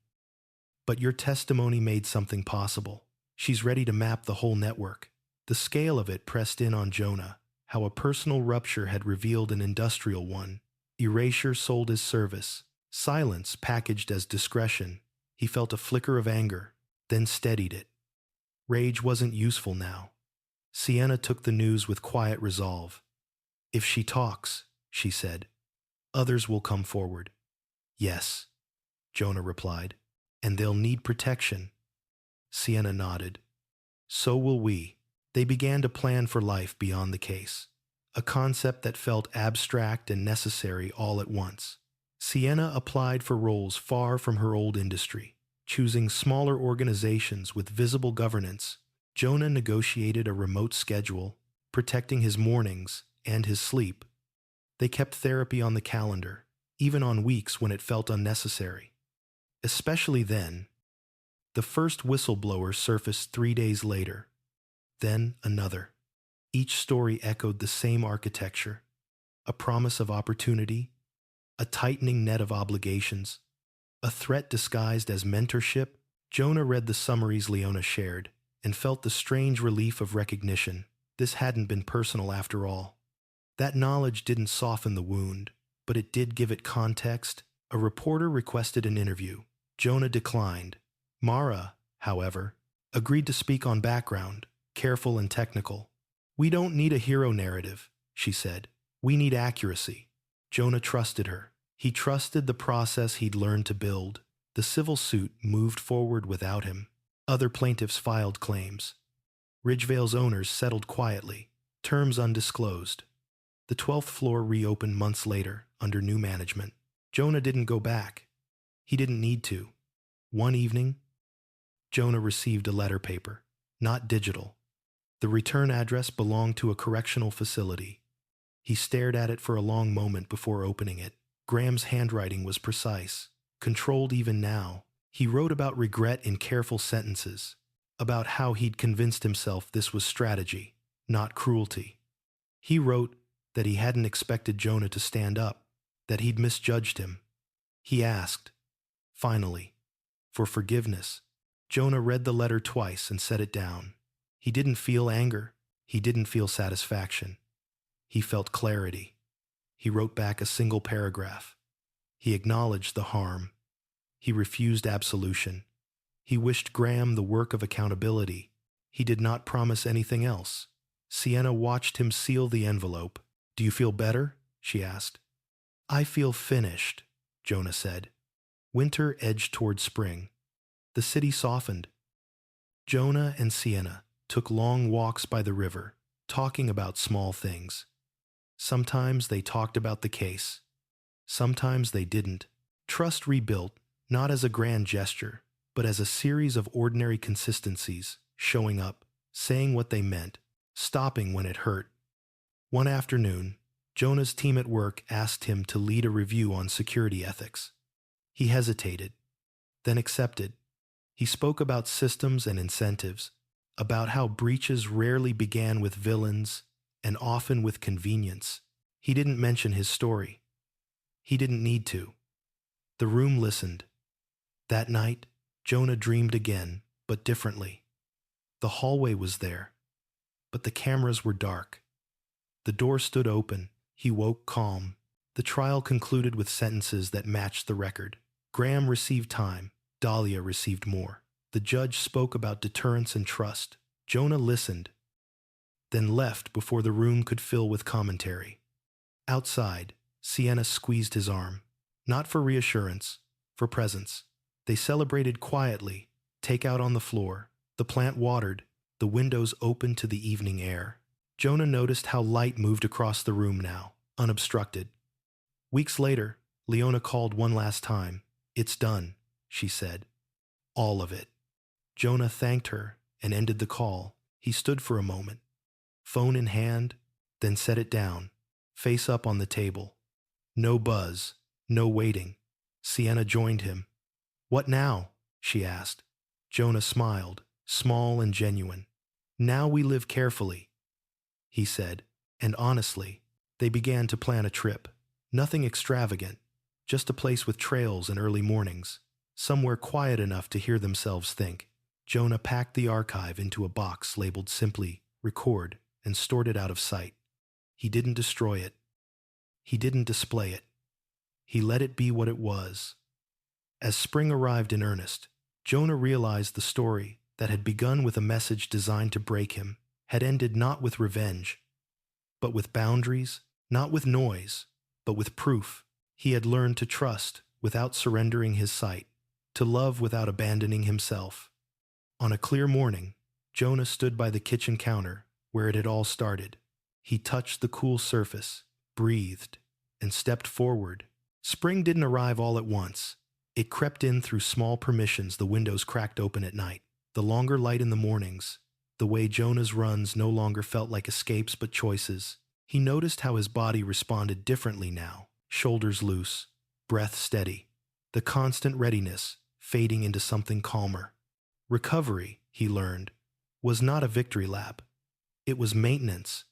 But your testimony made something possible. She's ready to map the whole network. The scale of it pressed in on Jonah, how a personal rupture had revealed an industrial one. Erasure sold as service, silence packaged as discretion. He felt a flicker of anger, then steadied it. Rage wasn't useful now. Sienna took the news with quiet resolve. If she talks, she said, others will come forward. Yes, Jonah replied, and they'll need protection. Sienna nodded. So will we. They began to plan for life beyond the case, a concept that felt abstract and necessary all at once. Sienna applied for roles far from her old industry, choosing smaller organizations with visible governance. Jonah negotiated a remote schedule, protecting his mornings and his sleep. They kept therapy on the calendar, even on weeks when it felt unnecessary. Especially then. The first whistleblower surfaced 3 days later, then another. Each story echoed the same architecture, a promise of opportunity, a tightening net of obligations, a threat disguised as mentorship. Jonah read the summaries Leona shared and felt the strange relief of recognition. This hadn't been personal after all. That knowledge didn't soften the wound, but it did give it context. A reporter requested an interview. Jonah declined. Mara, however, agreed to speak on background, careful and technical. We don't need a hero narrative, she said. We need accuracy. Jonah trusted her. He trusted the process he'd learned to build. The civil suit moved forward without him. Other plaintiffs filed claims. Ridgevale's owners settled quietly, terms undisclosed. The 12th floor reopened months later under new management. Jonah didn't go back. He didn't need to. One evening, Jonah received a letter paper, not digital. The return address belonged to a correctional facility. He stared at it for a long moment before opening it. Graham's handwriting was precise, controlled even now. He wrote about regret in careful sentences, about how he'd convinced himself this was strategy, not cruelty. He wrote that he hadn't expected Jonah to stand up, that he'd misjudged him. He asked, finally, for forgiveness. Jonah read the letter twice and set it down. He didn't feel anger. He didn't feel satisfaction. He felt clarity. He wrote back a single paragraph. He acknowledged the harm. He refused absolution. He wished Graham the work of accountability. He did not promise anything else. Sienna watched him seal the envelope. "Do you feel better?" she asked. "I feel finished," Jonah said. Winter edged toward spring. The city softened. Jonah and Sienna took long walks by the river, talking about small things. Sometimes they talked about the case. Sometimes they didn't. Trust rebuilt, not as a grand gesture, but as a series of ordinary consistencies, showing up, saying what they meant, stopping when it hurt. One afternoon, Jonah's team at work asked him to lead a review on security ethics. He hesitated, then accepted. He spoke about systems and incentives, about how breaches rarely began with villains and often with convenience. He didn't mention his story. He didn't need to. The room listened. That night, Jonah dreamed again, but differently. The hallway was there, but the cameras were dark. The door stood open. He woke calm. The trial concluded with sentences that matched the record. Graham received time. Dahlia received more. The judge spoke about deterrence and trust. Jonah listened, then left before the room could fill with commentary. Outside, Sienna squeezed his arm. Not for reassurance, for presence. They celebrated quietly, takeout on the floor. The plant watered, the windows opened to the evening air. Jonah noticed how light moved across the room now, unobstructed. Weeks later, Leona called one last time. "It's done," she said. "All of it." Jonah thanked her and ended the call. He stood for a moment, phone in hand, then set it down, face up on the table. No buzz, no waiting. Sienna joined him. "What now?" she asked. Jonah smiled, small and genuine. "Now we live carefully," he said, and honestly, they began to plan a trip. Nothing extravagant, just a place with trails and early mornings, somewhere quiet enough to hear themselves think. Jonah packed the archive into a box labeled simply "Record" and stored it out of sight. He didn't destroy it. He didn't display it. He let it be what it was. As spring arrived in earnest, Jonah realized the story that had begun with a message designed to break him had ended not with revenge, but with boundaries, not with noise, but with proof. He had learned to trust without surrendering his sight, to love without abandoning himself. On a clear morning, Jonah stood by the kitchen counter where it had all started. He touched the cool surface, breathed, and stepped forward. Spring didn't arrive all at once. It crept in through small permissions the windows cracked open at night, the longer light in the mornings, the way Jonah's runs no longer felt like escapes but choices. He noticed how his body responded differently now, shoulders loose, breath steady, the constant readiness fading into something calmer. Recovery, he learned, was not a victory lap. It was maintenance.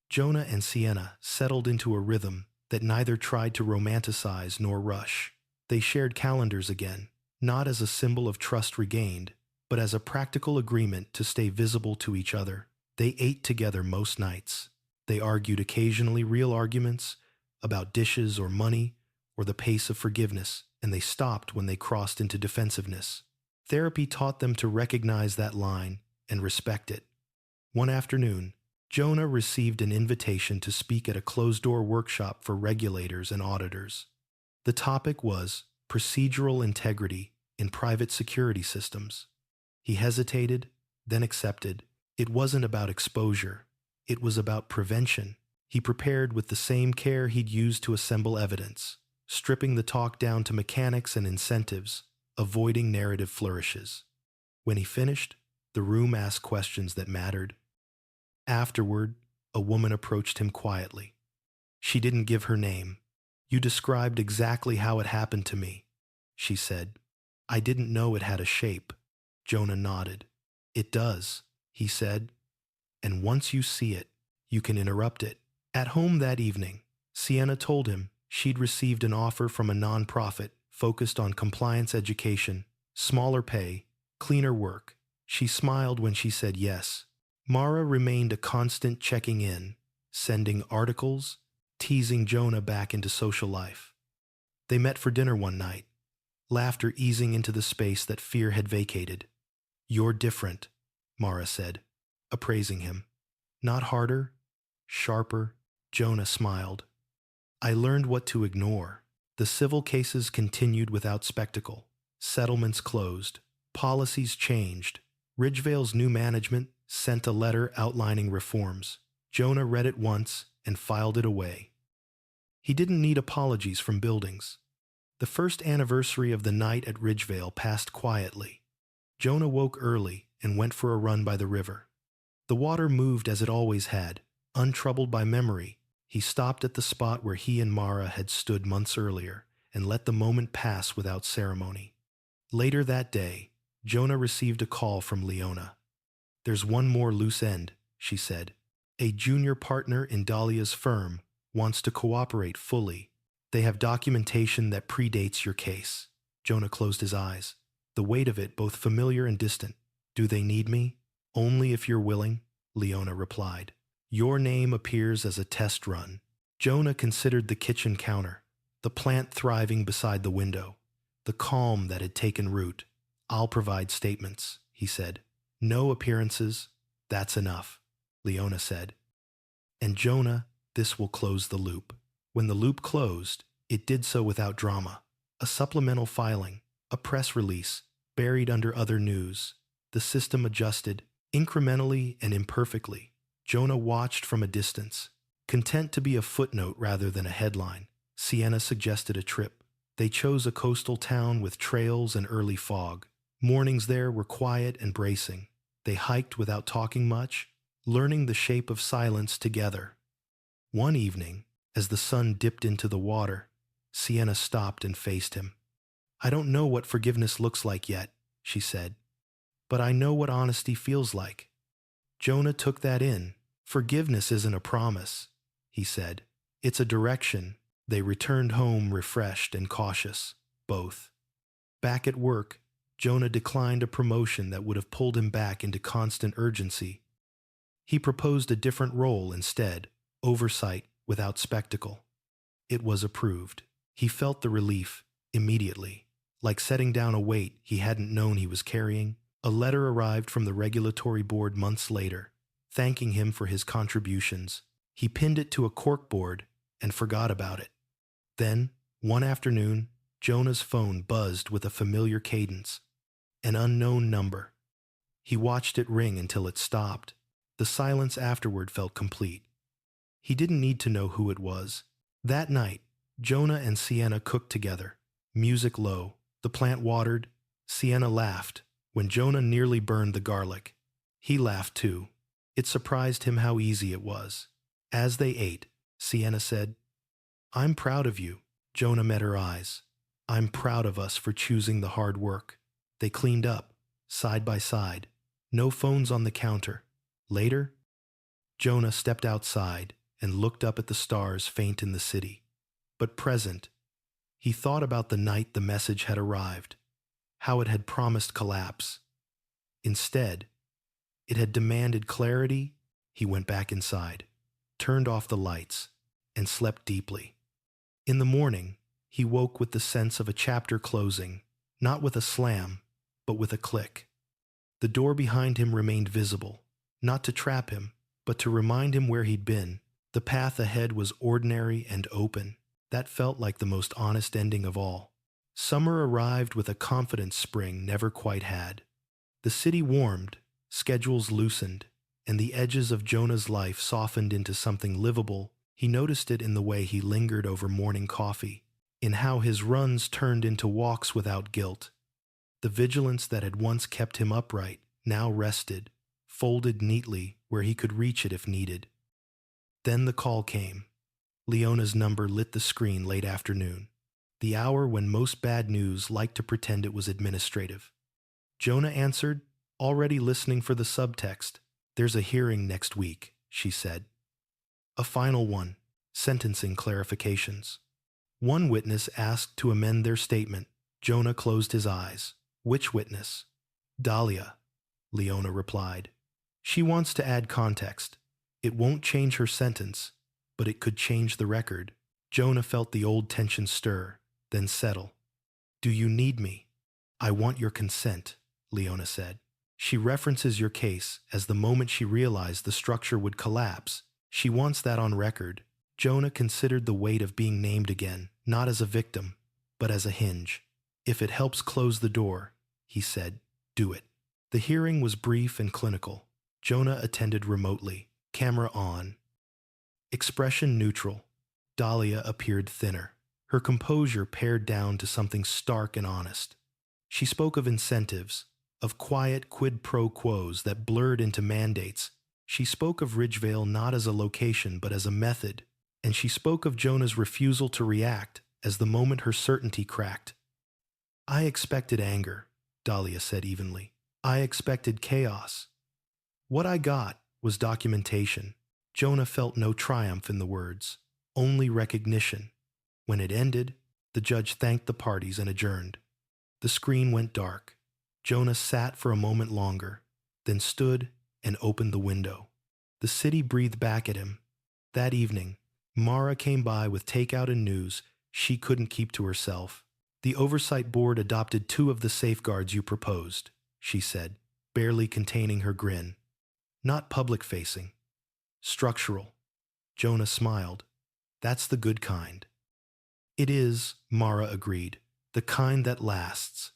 Jonah and Sienna settled into a rhythm that neither tried to romanticize nor rush. They shared calendars again, not as a symbol of trust regained, but as a practical agreement to stay visible to each other. They ate together most nights. They argued occasionally real arguments about dishes or money or the pace of forgiveness, and they stopped when they crossed into defensiveness. Therapy taught them to recognize that line and respect it. One afternoon, Jonah received an invitation to speak at a closed-door workshop for regulators and auditors. The topic was procedural integrity in private security systems. He hesitated, then accepted. It wasn't about exposure. It was about prevention. He prepared with the same care he'd used to assemble evidence, stripping the talk down to mechanics and incentives, avoiding narrative flourishes. When he finished, the room asked questions that mattered. Afterward, a woman approached him quietly. She didn't give her name. "You described exactly how it happened to me," she said. "I didn't know it had a shape." Jonah nodded. "It does," he said. "And once you see it, you can interrupt it." At home that evening, Sienna told him she'd received an offer from a nonprofit focused on compliance education, smaller pay, cleaner work. She smiled when she said yes. Mara remained a constant checking in, sending articles, teasing Jonah back into social life. They met for dinner one night, laughter easing into the space that fear had vacated. "You're different," Mara said, appraising him. "Not harder, sharper." Jonah smiled. "I learned what to ignore." The civil cases continued without spectacle. Settlements closed. Policies changed. Ridgevale's new management sent a letter outlining reforms. Jonah read it once and filed it away. He didn't need apologies from buildings. The first anniversary of the night at Ridgevale passed quietly. Jonah woke early and went for a run by the river. The water moved as it always had, untroubled by memory. He stopped at the spot where he and Mara had stood months earlier and let the moment pass without ceremony. Later that day, Jonah received a call from Leona. "There's one more loose end," she said. "A junior partner in Dahlia's firm wants to cooperate fully. They have documentation that predates your case." Jonah closed his eyes, the weight of it both familiar and distant. "Do they need me?" "Only if you're willing," Leona replied. "Your name appears as a test run." Jonah considered the kitchen counter, the plant thriving beside the window, the calm that had taken root. "I'll provide statements," he said. "No appearances. That's enough," Leona said. "And Jonah, this will close the loop." When the loop closed, it did so without drama. A supplemental filing, a press release, buried under other news. The system adjusted, incrementally and imperfectly. Jonah watched from a distance, content to be a footnote rather than a headline. Sienna suggested a trip. They chose a coastal town with trails and early fog. Mornings there were quiet and bracing. They hiked without talking much, learning the shape of silence together. One evening, as the sun dipped into the water, Sienna stopped and faced him. "I don't know what forgiveness looks like yet," she said, "but I know what honesty feels like." Jonah took that in. "Forgiveness isn't a promise," he said. "It's a direction." They returned home refreshed and cautious, both. Back at work, Jonah declined a promotion that would have pulled him back into constant urgency. He proposed a different role instead, oversight without spectacle. It was approved. He felt the relief immediately, like setting down a weight he hadn't known he was carrying. A letter arrived from the regulatory board months later, thanking him for his contributions. He pinned it to a corkboard and forgot about it. Then, one afternoon, Jonah's phone buzzed with a familiar cadence, an unknown number. He watched it ring until it stopped. The silence afterward felt complete. He didn't need to know who it was. That night, Jonah and Sienna cooked together, music low, the plant watered. Sienna laughed when Jonah nearly burned the garlic. He laughed too. It surprised him how easy it was. As they ate, Sienna said, "I'm proud of you." Jonah met her eyes. "I'm proud of us for choosing the hard work." They cleaned up, side by side. No phones on the counter. Later, Jonah stepped outside and looked up at the stars faint in the city. But present, he thought about the night the message had arrived, how it had promised collapse. Instead, it had demanded clarity. He went back inside, turned off the lights, and slept deeply. In the morning, he woke with the sense of a chapter closing, not with a slam, but with a click. The door behind him remained visible, not to trap him, but to remind him where he'd been. The path ahead was ordinary and open. That felt like the most honest ending of all. Summer arrived with a confidence spring never quite had. The city warmed, schedules loosened, and the edges of Jonah's life softened into something livable. He noticed it in the way he lingered over morning coffee, in how his runs turned into walks without guilt. The vigilance that had once kept him upright now rested, folded neatly where he could reach it if needed. Then the call came. Leona's number lit the screen late afternoon, the hour when most bad news liked to pretend it was administrative. Jonah answered, already listening for the subtext. "There's a hearing next week," she said. A final one, sentencing clarifications. One witness asked to amend their statement. Jonah closed his eyes. "Which witness?" "Dahlia," Leona replied. "She wants to add context. It won't change her sentence, but it could change the record." Jonah felt the old tension stir, then settle. "Do you need me?" "I want your consent," Leona said. She references your case as the moment she realized the structure would collapse. She wants that on record. Jonah considered the weight of being named again, not as a victim, but as a hinge. "If it helps close the door," he said, "do it." The hearing was brief and clinical. Jonah attended remotely, camera on. Expression neutral. Dahlia appeared thinner, her composure pared down to something stark and honest. She spoke of incentives, of quiet quid pro quos that blurred into mandates. She spoke of Ridgevale not as a location but as a method, and she spoke of Jonah's refusal to react as the moment her certainty cracked. "I expected anger," Dahlia said evenly. "I expected chaos. What I got was documentation." Jonah felt no triumph in the words, only recognition. When it ended, the judge thanked the parties and adjourned. The screen went dark. Jonah sat for a moment longer, then stood and opened the window. The city breathed back at him. That evening, Mara came by with takeout and news she couldn't keep to herself. "The oversight board adopted 2 of the safeguards you proposed," she said, barely containing her grin. "Not public-facing. Structural." Jonah smiled. "That's the good kind." "It is," Mara agreed, "the kind that lasts."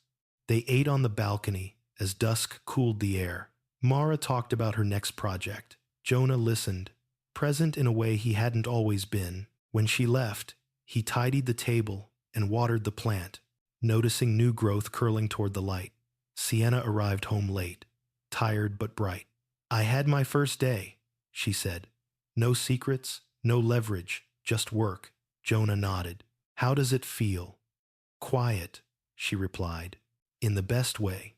They ate on the balcony as dusk cooled the air. Mara talked about her next project. Jonah listened, present in a way he hadn't always been. When she left, he tidied the table and watered the plant, noticing new growth curling toward the light. Sienna arrived home late, tired but bright. "I had my first day," she said. "No secrets, no leverage, just work." Jonah nodded. "How does it feel?" "Quiet," she replied. "In the best way."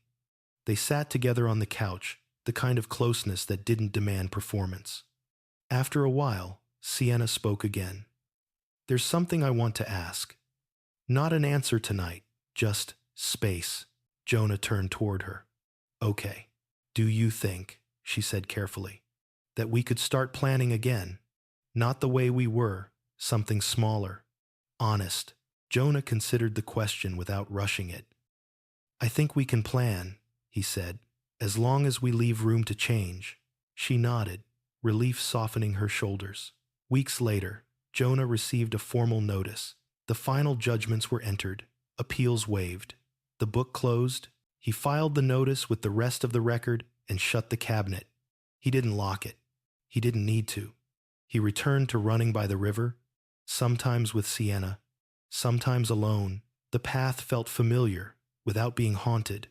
They sat together on the couch, the kind of closeness that didn't demand performance. After a while, Sienna spoke again. "There's something I want to ask. Not an answer tonight, just space." Jonah turned toward her. "Okay. Do you think," she said carefully, "that we could start planning again? Not the way we were, something smaller. Honest." Jonah considered the question without rushing it. "I think we can plan," he said, "as long as we leave room to change." She nodded, relief softening her shoulders. Weeks later, Jonah received a formal notice. The final judgments were entered, appeals waived. The book closed. He filed the notice with the rest of the record and shut the cabinet. He didn't lock it. He didn't need to. He returned to running by the river, sometimes with Sienna, sometimes alone. The path felt familiar, without being haunted.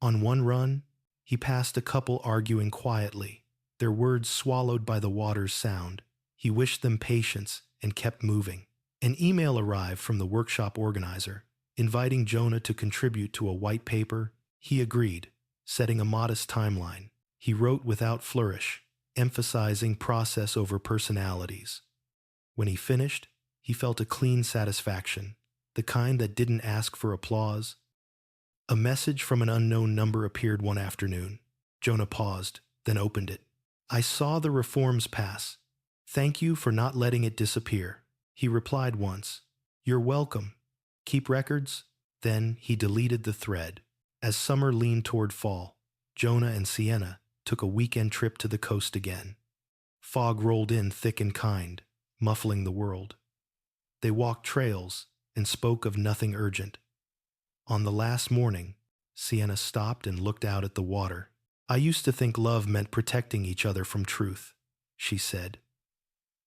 On one run, he passed a couple arguing quietly, their words swallowed by the water's sound. He wished them patience and kept moving. An email arrived from the workshop organizer, inviting Jonah to contribute to a white paper. He agreed, setting a modest timeline. He wrote without flourish, emphasizing process over personalities. When he finished, he felt a clean satisfaction, the kind that didn't ask for applause. A message from an unknown number appeared one afternoon. Jonah paused, then opened it. "I saw the reforms pass. Thank you for not letting it disappear." He replied once, "You're welcome. Keep records?" Then he deleted the thread. As summer leaned toward fall, Jonah and Sienna took a weekend trip to the coast again. Fog rolled in thick and kind, muffling the world. They walked trails and spoke of nothing urgent. On the last morning, Sienna stopped and looked out at the water. "I used to think love meant protecting each other from truth," she said.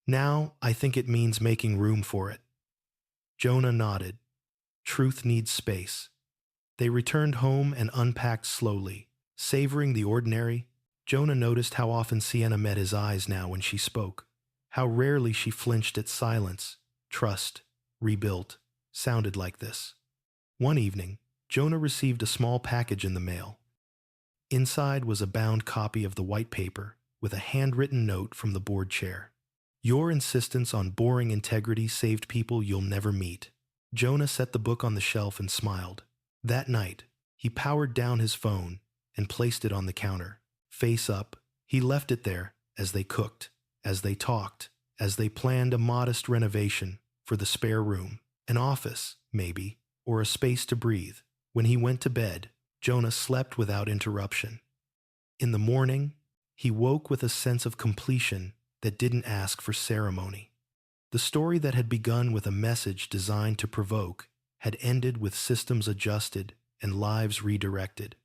"Now I think it means making room for it." Jonah nodded. Truth needs space. They returned home and unpacked slowly. Savoring the ordinary, Jonah noticed how often Sienna met his eyes now when she spoke, how rarely she flinched at silence. Trust, rebuilt, sounded like this. One evening, Jonah received a small package in the mail. Inside was a bound copy of the white paper with a handwritten note from the board chair. "Your insistence on boring integrity saved people you'll never meet." Jonah set the book on the shelf and smiled. That night, he powered down his phone and placed it on the counter. Face up, he left it there as they cooked, as they talked, as they planned a modest renovation for the spare room, an office, maybe, or a space to breathe. When he went to bed, Jonah slept without interruption. In the morning, he woke with a sense of completion that didn't ask for ceremony. The story that had begun with a message designed to provoke had ended with systems adjusted and lives redirected.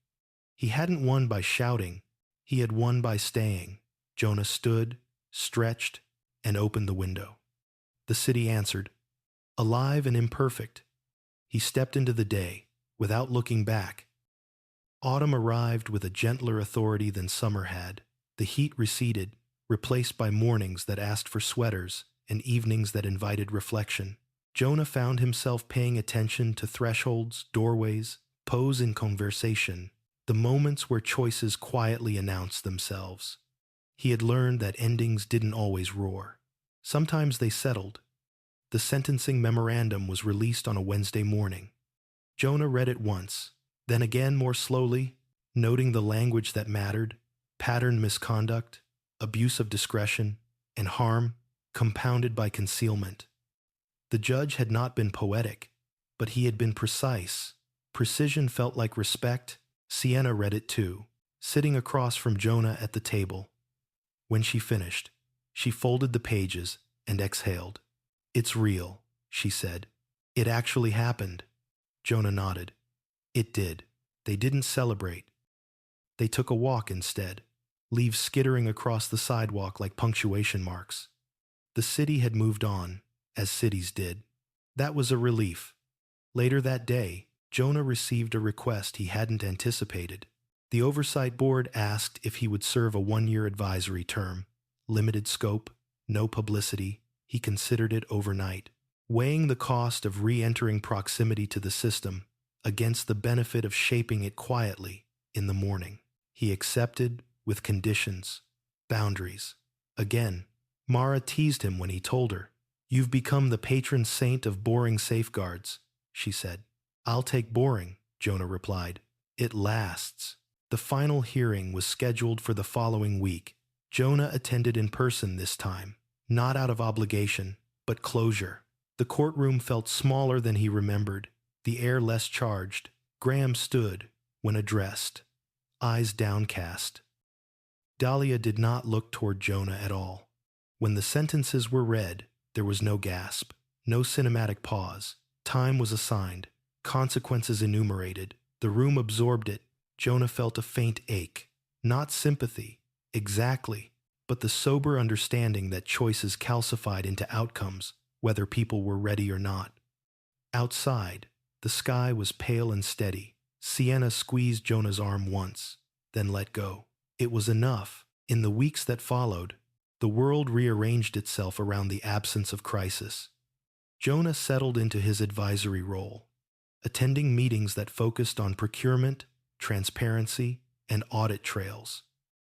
He hadn't won by shouting, he had won by staying. Jonah stood, stretched, and opened the window. The city answered, alive and imperfect. He stepped into the day, without looking back. Autumn arrived with a gentler authority than summer had. The heat receded, replaced by mornings that asked for sweaters and evenings that invited reflection. Jonah found himself paying attention to thresholds, doorways, pause in conversation, the moments where choices quietly announced themselves. He had learned that endings didn't always roar. Sometimes they settled. The sentencing memorandum was released on a Wednesday morning. Jonah read it once, then again more slowly, noting the language that mattered: patterned misconduct, abuse of discretion, and harm compounded by concealment. The judge had not been poetic, but he had been precise. Precision felt like respect. Sienna read it too, sitting across from Jonah at the table. When she finished, she folded the pages and exhaled. "It's real," she said. "It actually happened." Jonah nodded. It did. They didn't celebrate. They took a walk instead, leaves skittering across the sidewalk like punctuation marks. The city had moved on, as cities did. That was a relief. Later that day, Jonah received a request he hadn't anticipated. The oversight board asked if he would serve a 1-year advisory term. Limited scope, no publicity. He considered it overnight, weighing the cost of re-entering proximity to the system against the benefit of shaping it quietly in the morning. He accepted with conditions, boundaries. Again, Mara teased him when he told her, "You've become the patron saint of boring safeguards," she said. "I'll take boring," Jonah replied. "It lasts." The final hearing was scheduled for the following week. Jonah attended in person this time, not out of obligation, but closure. The courtroom felt smaller than he remembered, the air less charged. Graham stood when addressed, eyes downcast. Dahlia did not look toward Jonah at all. When the sentences were read, there was no gasp, no cinematic pause. Time was assigned, consequences enumerated. The room absorbed it. Jonah felt a faint ache. Not sympathy, exactly, but the sober understanding that choices calcified into outcomes, whether people were ready or not. Outside, the sky was pale and steady. Sienna squeezed Jonah's arm once, then let go. It was enough. In the weeks that followed, the world rearranged itself around the absence of crisis. Jonah settled into his advisory role, attending meetings that focused on procurement, transparency, and audit trails.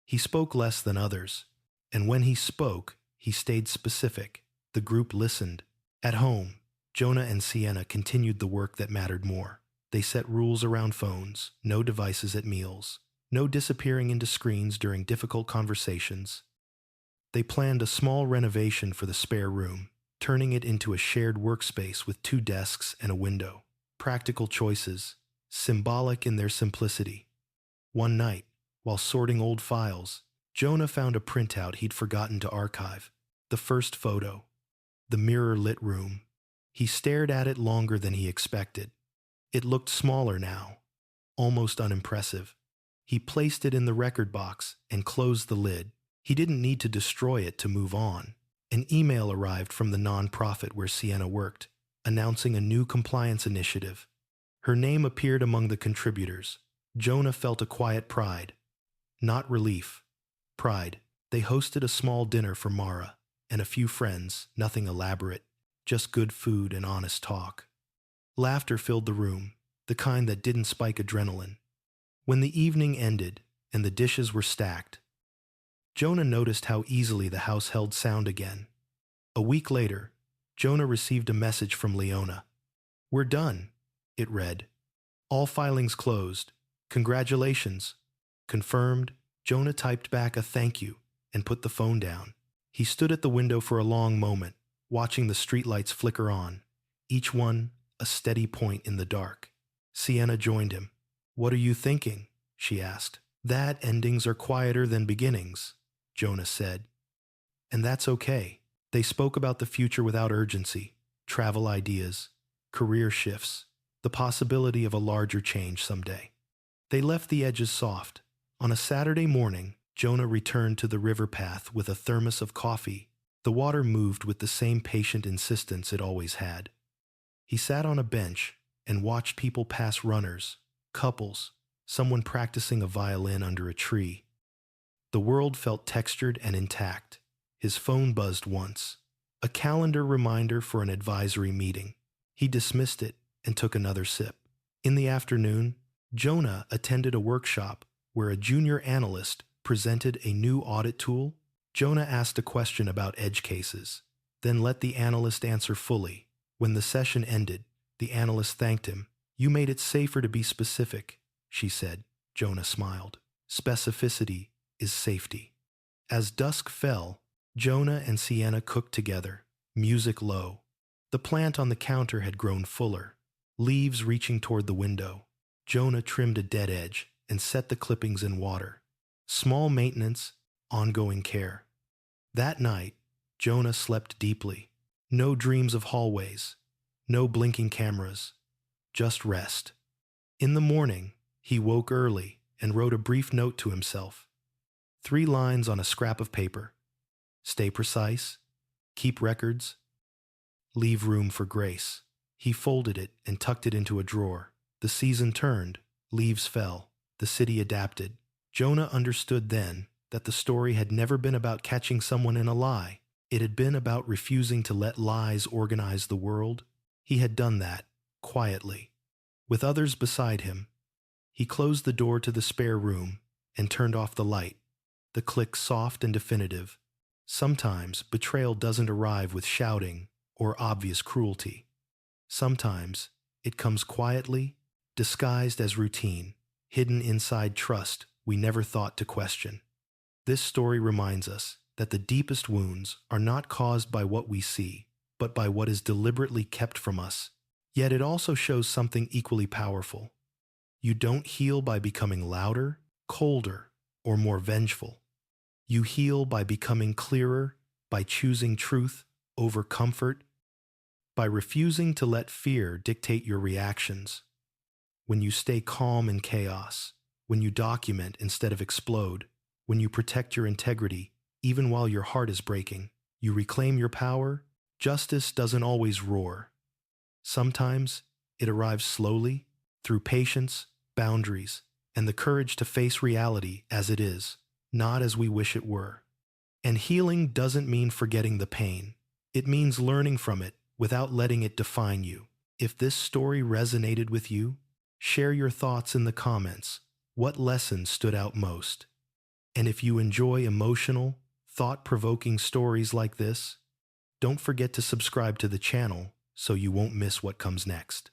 He spoke less than others, and when he spoke, he stayed specific. The group listened. At home, Jonah and Sienna continued the work that mattered more. They set rules around phones, no devices at meals, no disappearing into screens during difficult conversations. They planned a small renovation for the spare room, turning it into a shared workspace with 2 desks and a window. Practical choices, symbolic in their simplicity. One night, while sorting old files, Jonah found a printout he'd forgotten to archive. The first photo, the mirror-lit room. He stared at it longer than he expected. It looked smaller now, almost unimpressive. He placed it in the record box and closed the lid. He didn't need to destroy it to move on. An email arrived from the nonprofit where Sienna worked, announcing a new compliance initiative. Her name appeared among the contributors. Jonah felt a quiet pride. Not relief. Pride. They hosted a small dinner for Mara and a few friends, nothing elaborate, just good food and honest talk. Laughter filled the room, the kind that didn't spike adrenaline. When the evening ended and the dishes were stacked, Jonah noticed how easily the house held sound again. A week later, Jonah received a message from Leona. "We're done," it read. "All filings closed. Congratulations." Confirmed, Jonah typed back a thank you and put the phone down. He stood at the window for a long moment, watching the streetlights flicker on, each one a steady point in the dark. Sienna joined him. "What are you thinking?" she asked. "That endings are quieter than beginnings," Jonah said. "And that's okay." They spoke about the future without urgency, travel ideas, career shifts, the possibility of a larger change someday. They left the edges soft. On a Saturday morning, Jonah returned to the river path with a thermos of coffee. The water moved with the same patient insistence it always had. He sat on a bench and watched people pass, runners, couples, someone practicing a violin under a tree. The world felt textured and intact. His phone buzzed once, a calendar reminder for an advisory meeting. He dismissed it and took another sip. In the afternoon, Jonah attended a workshop where a junior analyst presented a new audit tool. Jonah asked a question about edge cases, then let the analyst answer fully. When the session ended, the analyst thanked him. "You made it safer to be specific," she said. Jonah smiled. "Specificity is safety." As dusk fell, Jonah and Sienna cooked together, music low. The plant on the counter had grown fuller, leaves reaching toward the window. Jonah trimmed a dead edge and set the clippings in water. Small maintenance, ongoing care. That night, Jonah slept deeply. No dreams of hallways, no blinking cameras, just rest. In the morning, he woke early and wrote a brief note to himself. 3 lines on a scrap of paper. Stay precise, keep records, leave room for grace. He folded it and tucked it into a drawer. The season turned, leaves fell, the city adapted. Jonah understood then that the story had never been about catching someone in a lie. It had been about refusing to let lies organize the world. He had done that, quietly, with others beside him. He closed the door to the spare room and turned off the light, the click soft and definitive. Sometimes betrayal doesn't arrive with shouting or obvious cruelty. Sometimes it comes quietly, disguised as routine, hidden inside trust we never thought to question. This story reminds us that the deepest wounds are not caused by what we see, but by what is deliberately kept from us. Yet it also shows something equally powerful. You don't heal by becoming louder, colder, or more vengeful. You heal by becoming clearer, by choosing truth over comfort, by refusing to let fear dictate your reactions. When you stay calm in chaos, when you document instead of explode, when you protect your integrity even while your heart is breaking, you reclaim your power. Justice doesn't always roar. Sometimes it arrives slowly, through patience, boundaries, and the courage to face reality as it is, not as we wish it were. And healing doesn't mean forgetting the pain. It means learning from it without letting it define you. If this story resonated with you, share your thoughts in the comments. What lesson stood out most? And if you enjoy emotional, thought-provoking stories like this, don't forget to subscribe to the channel so you won't miss what comes next.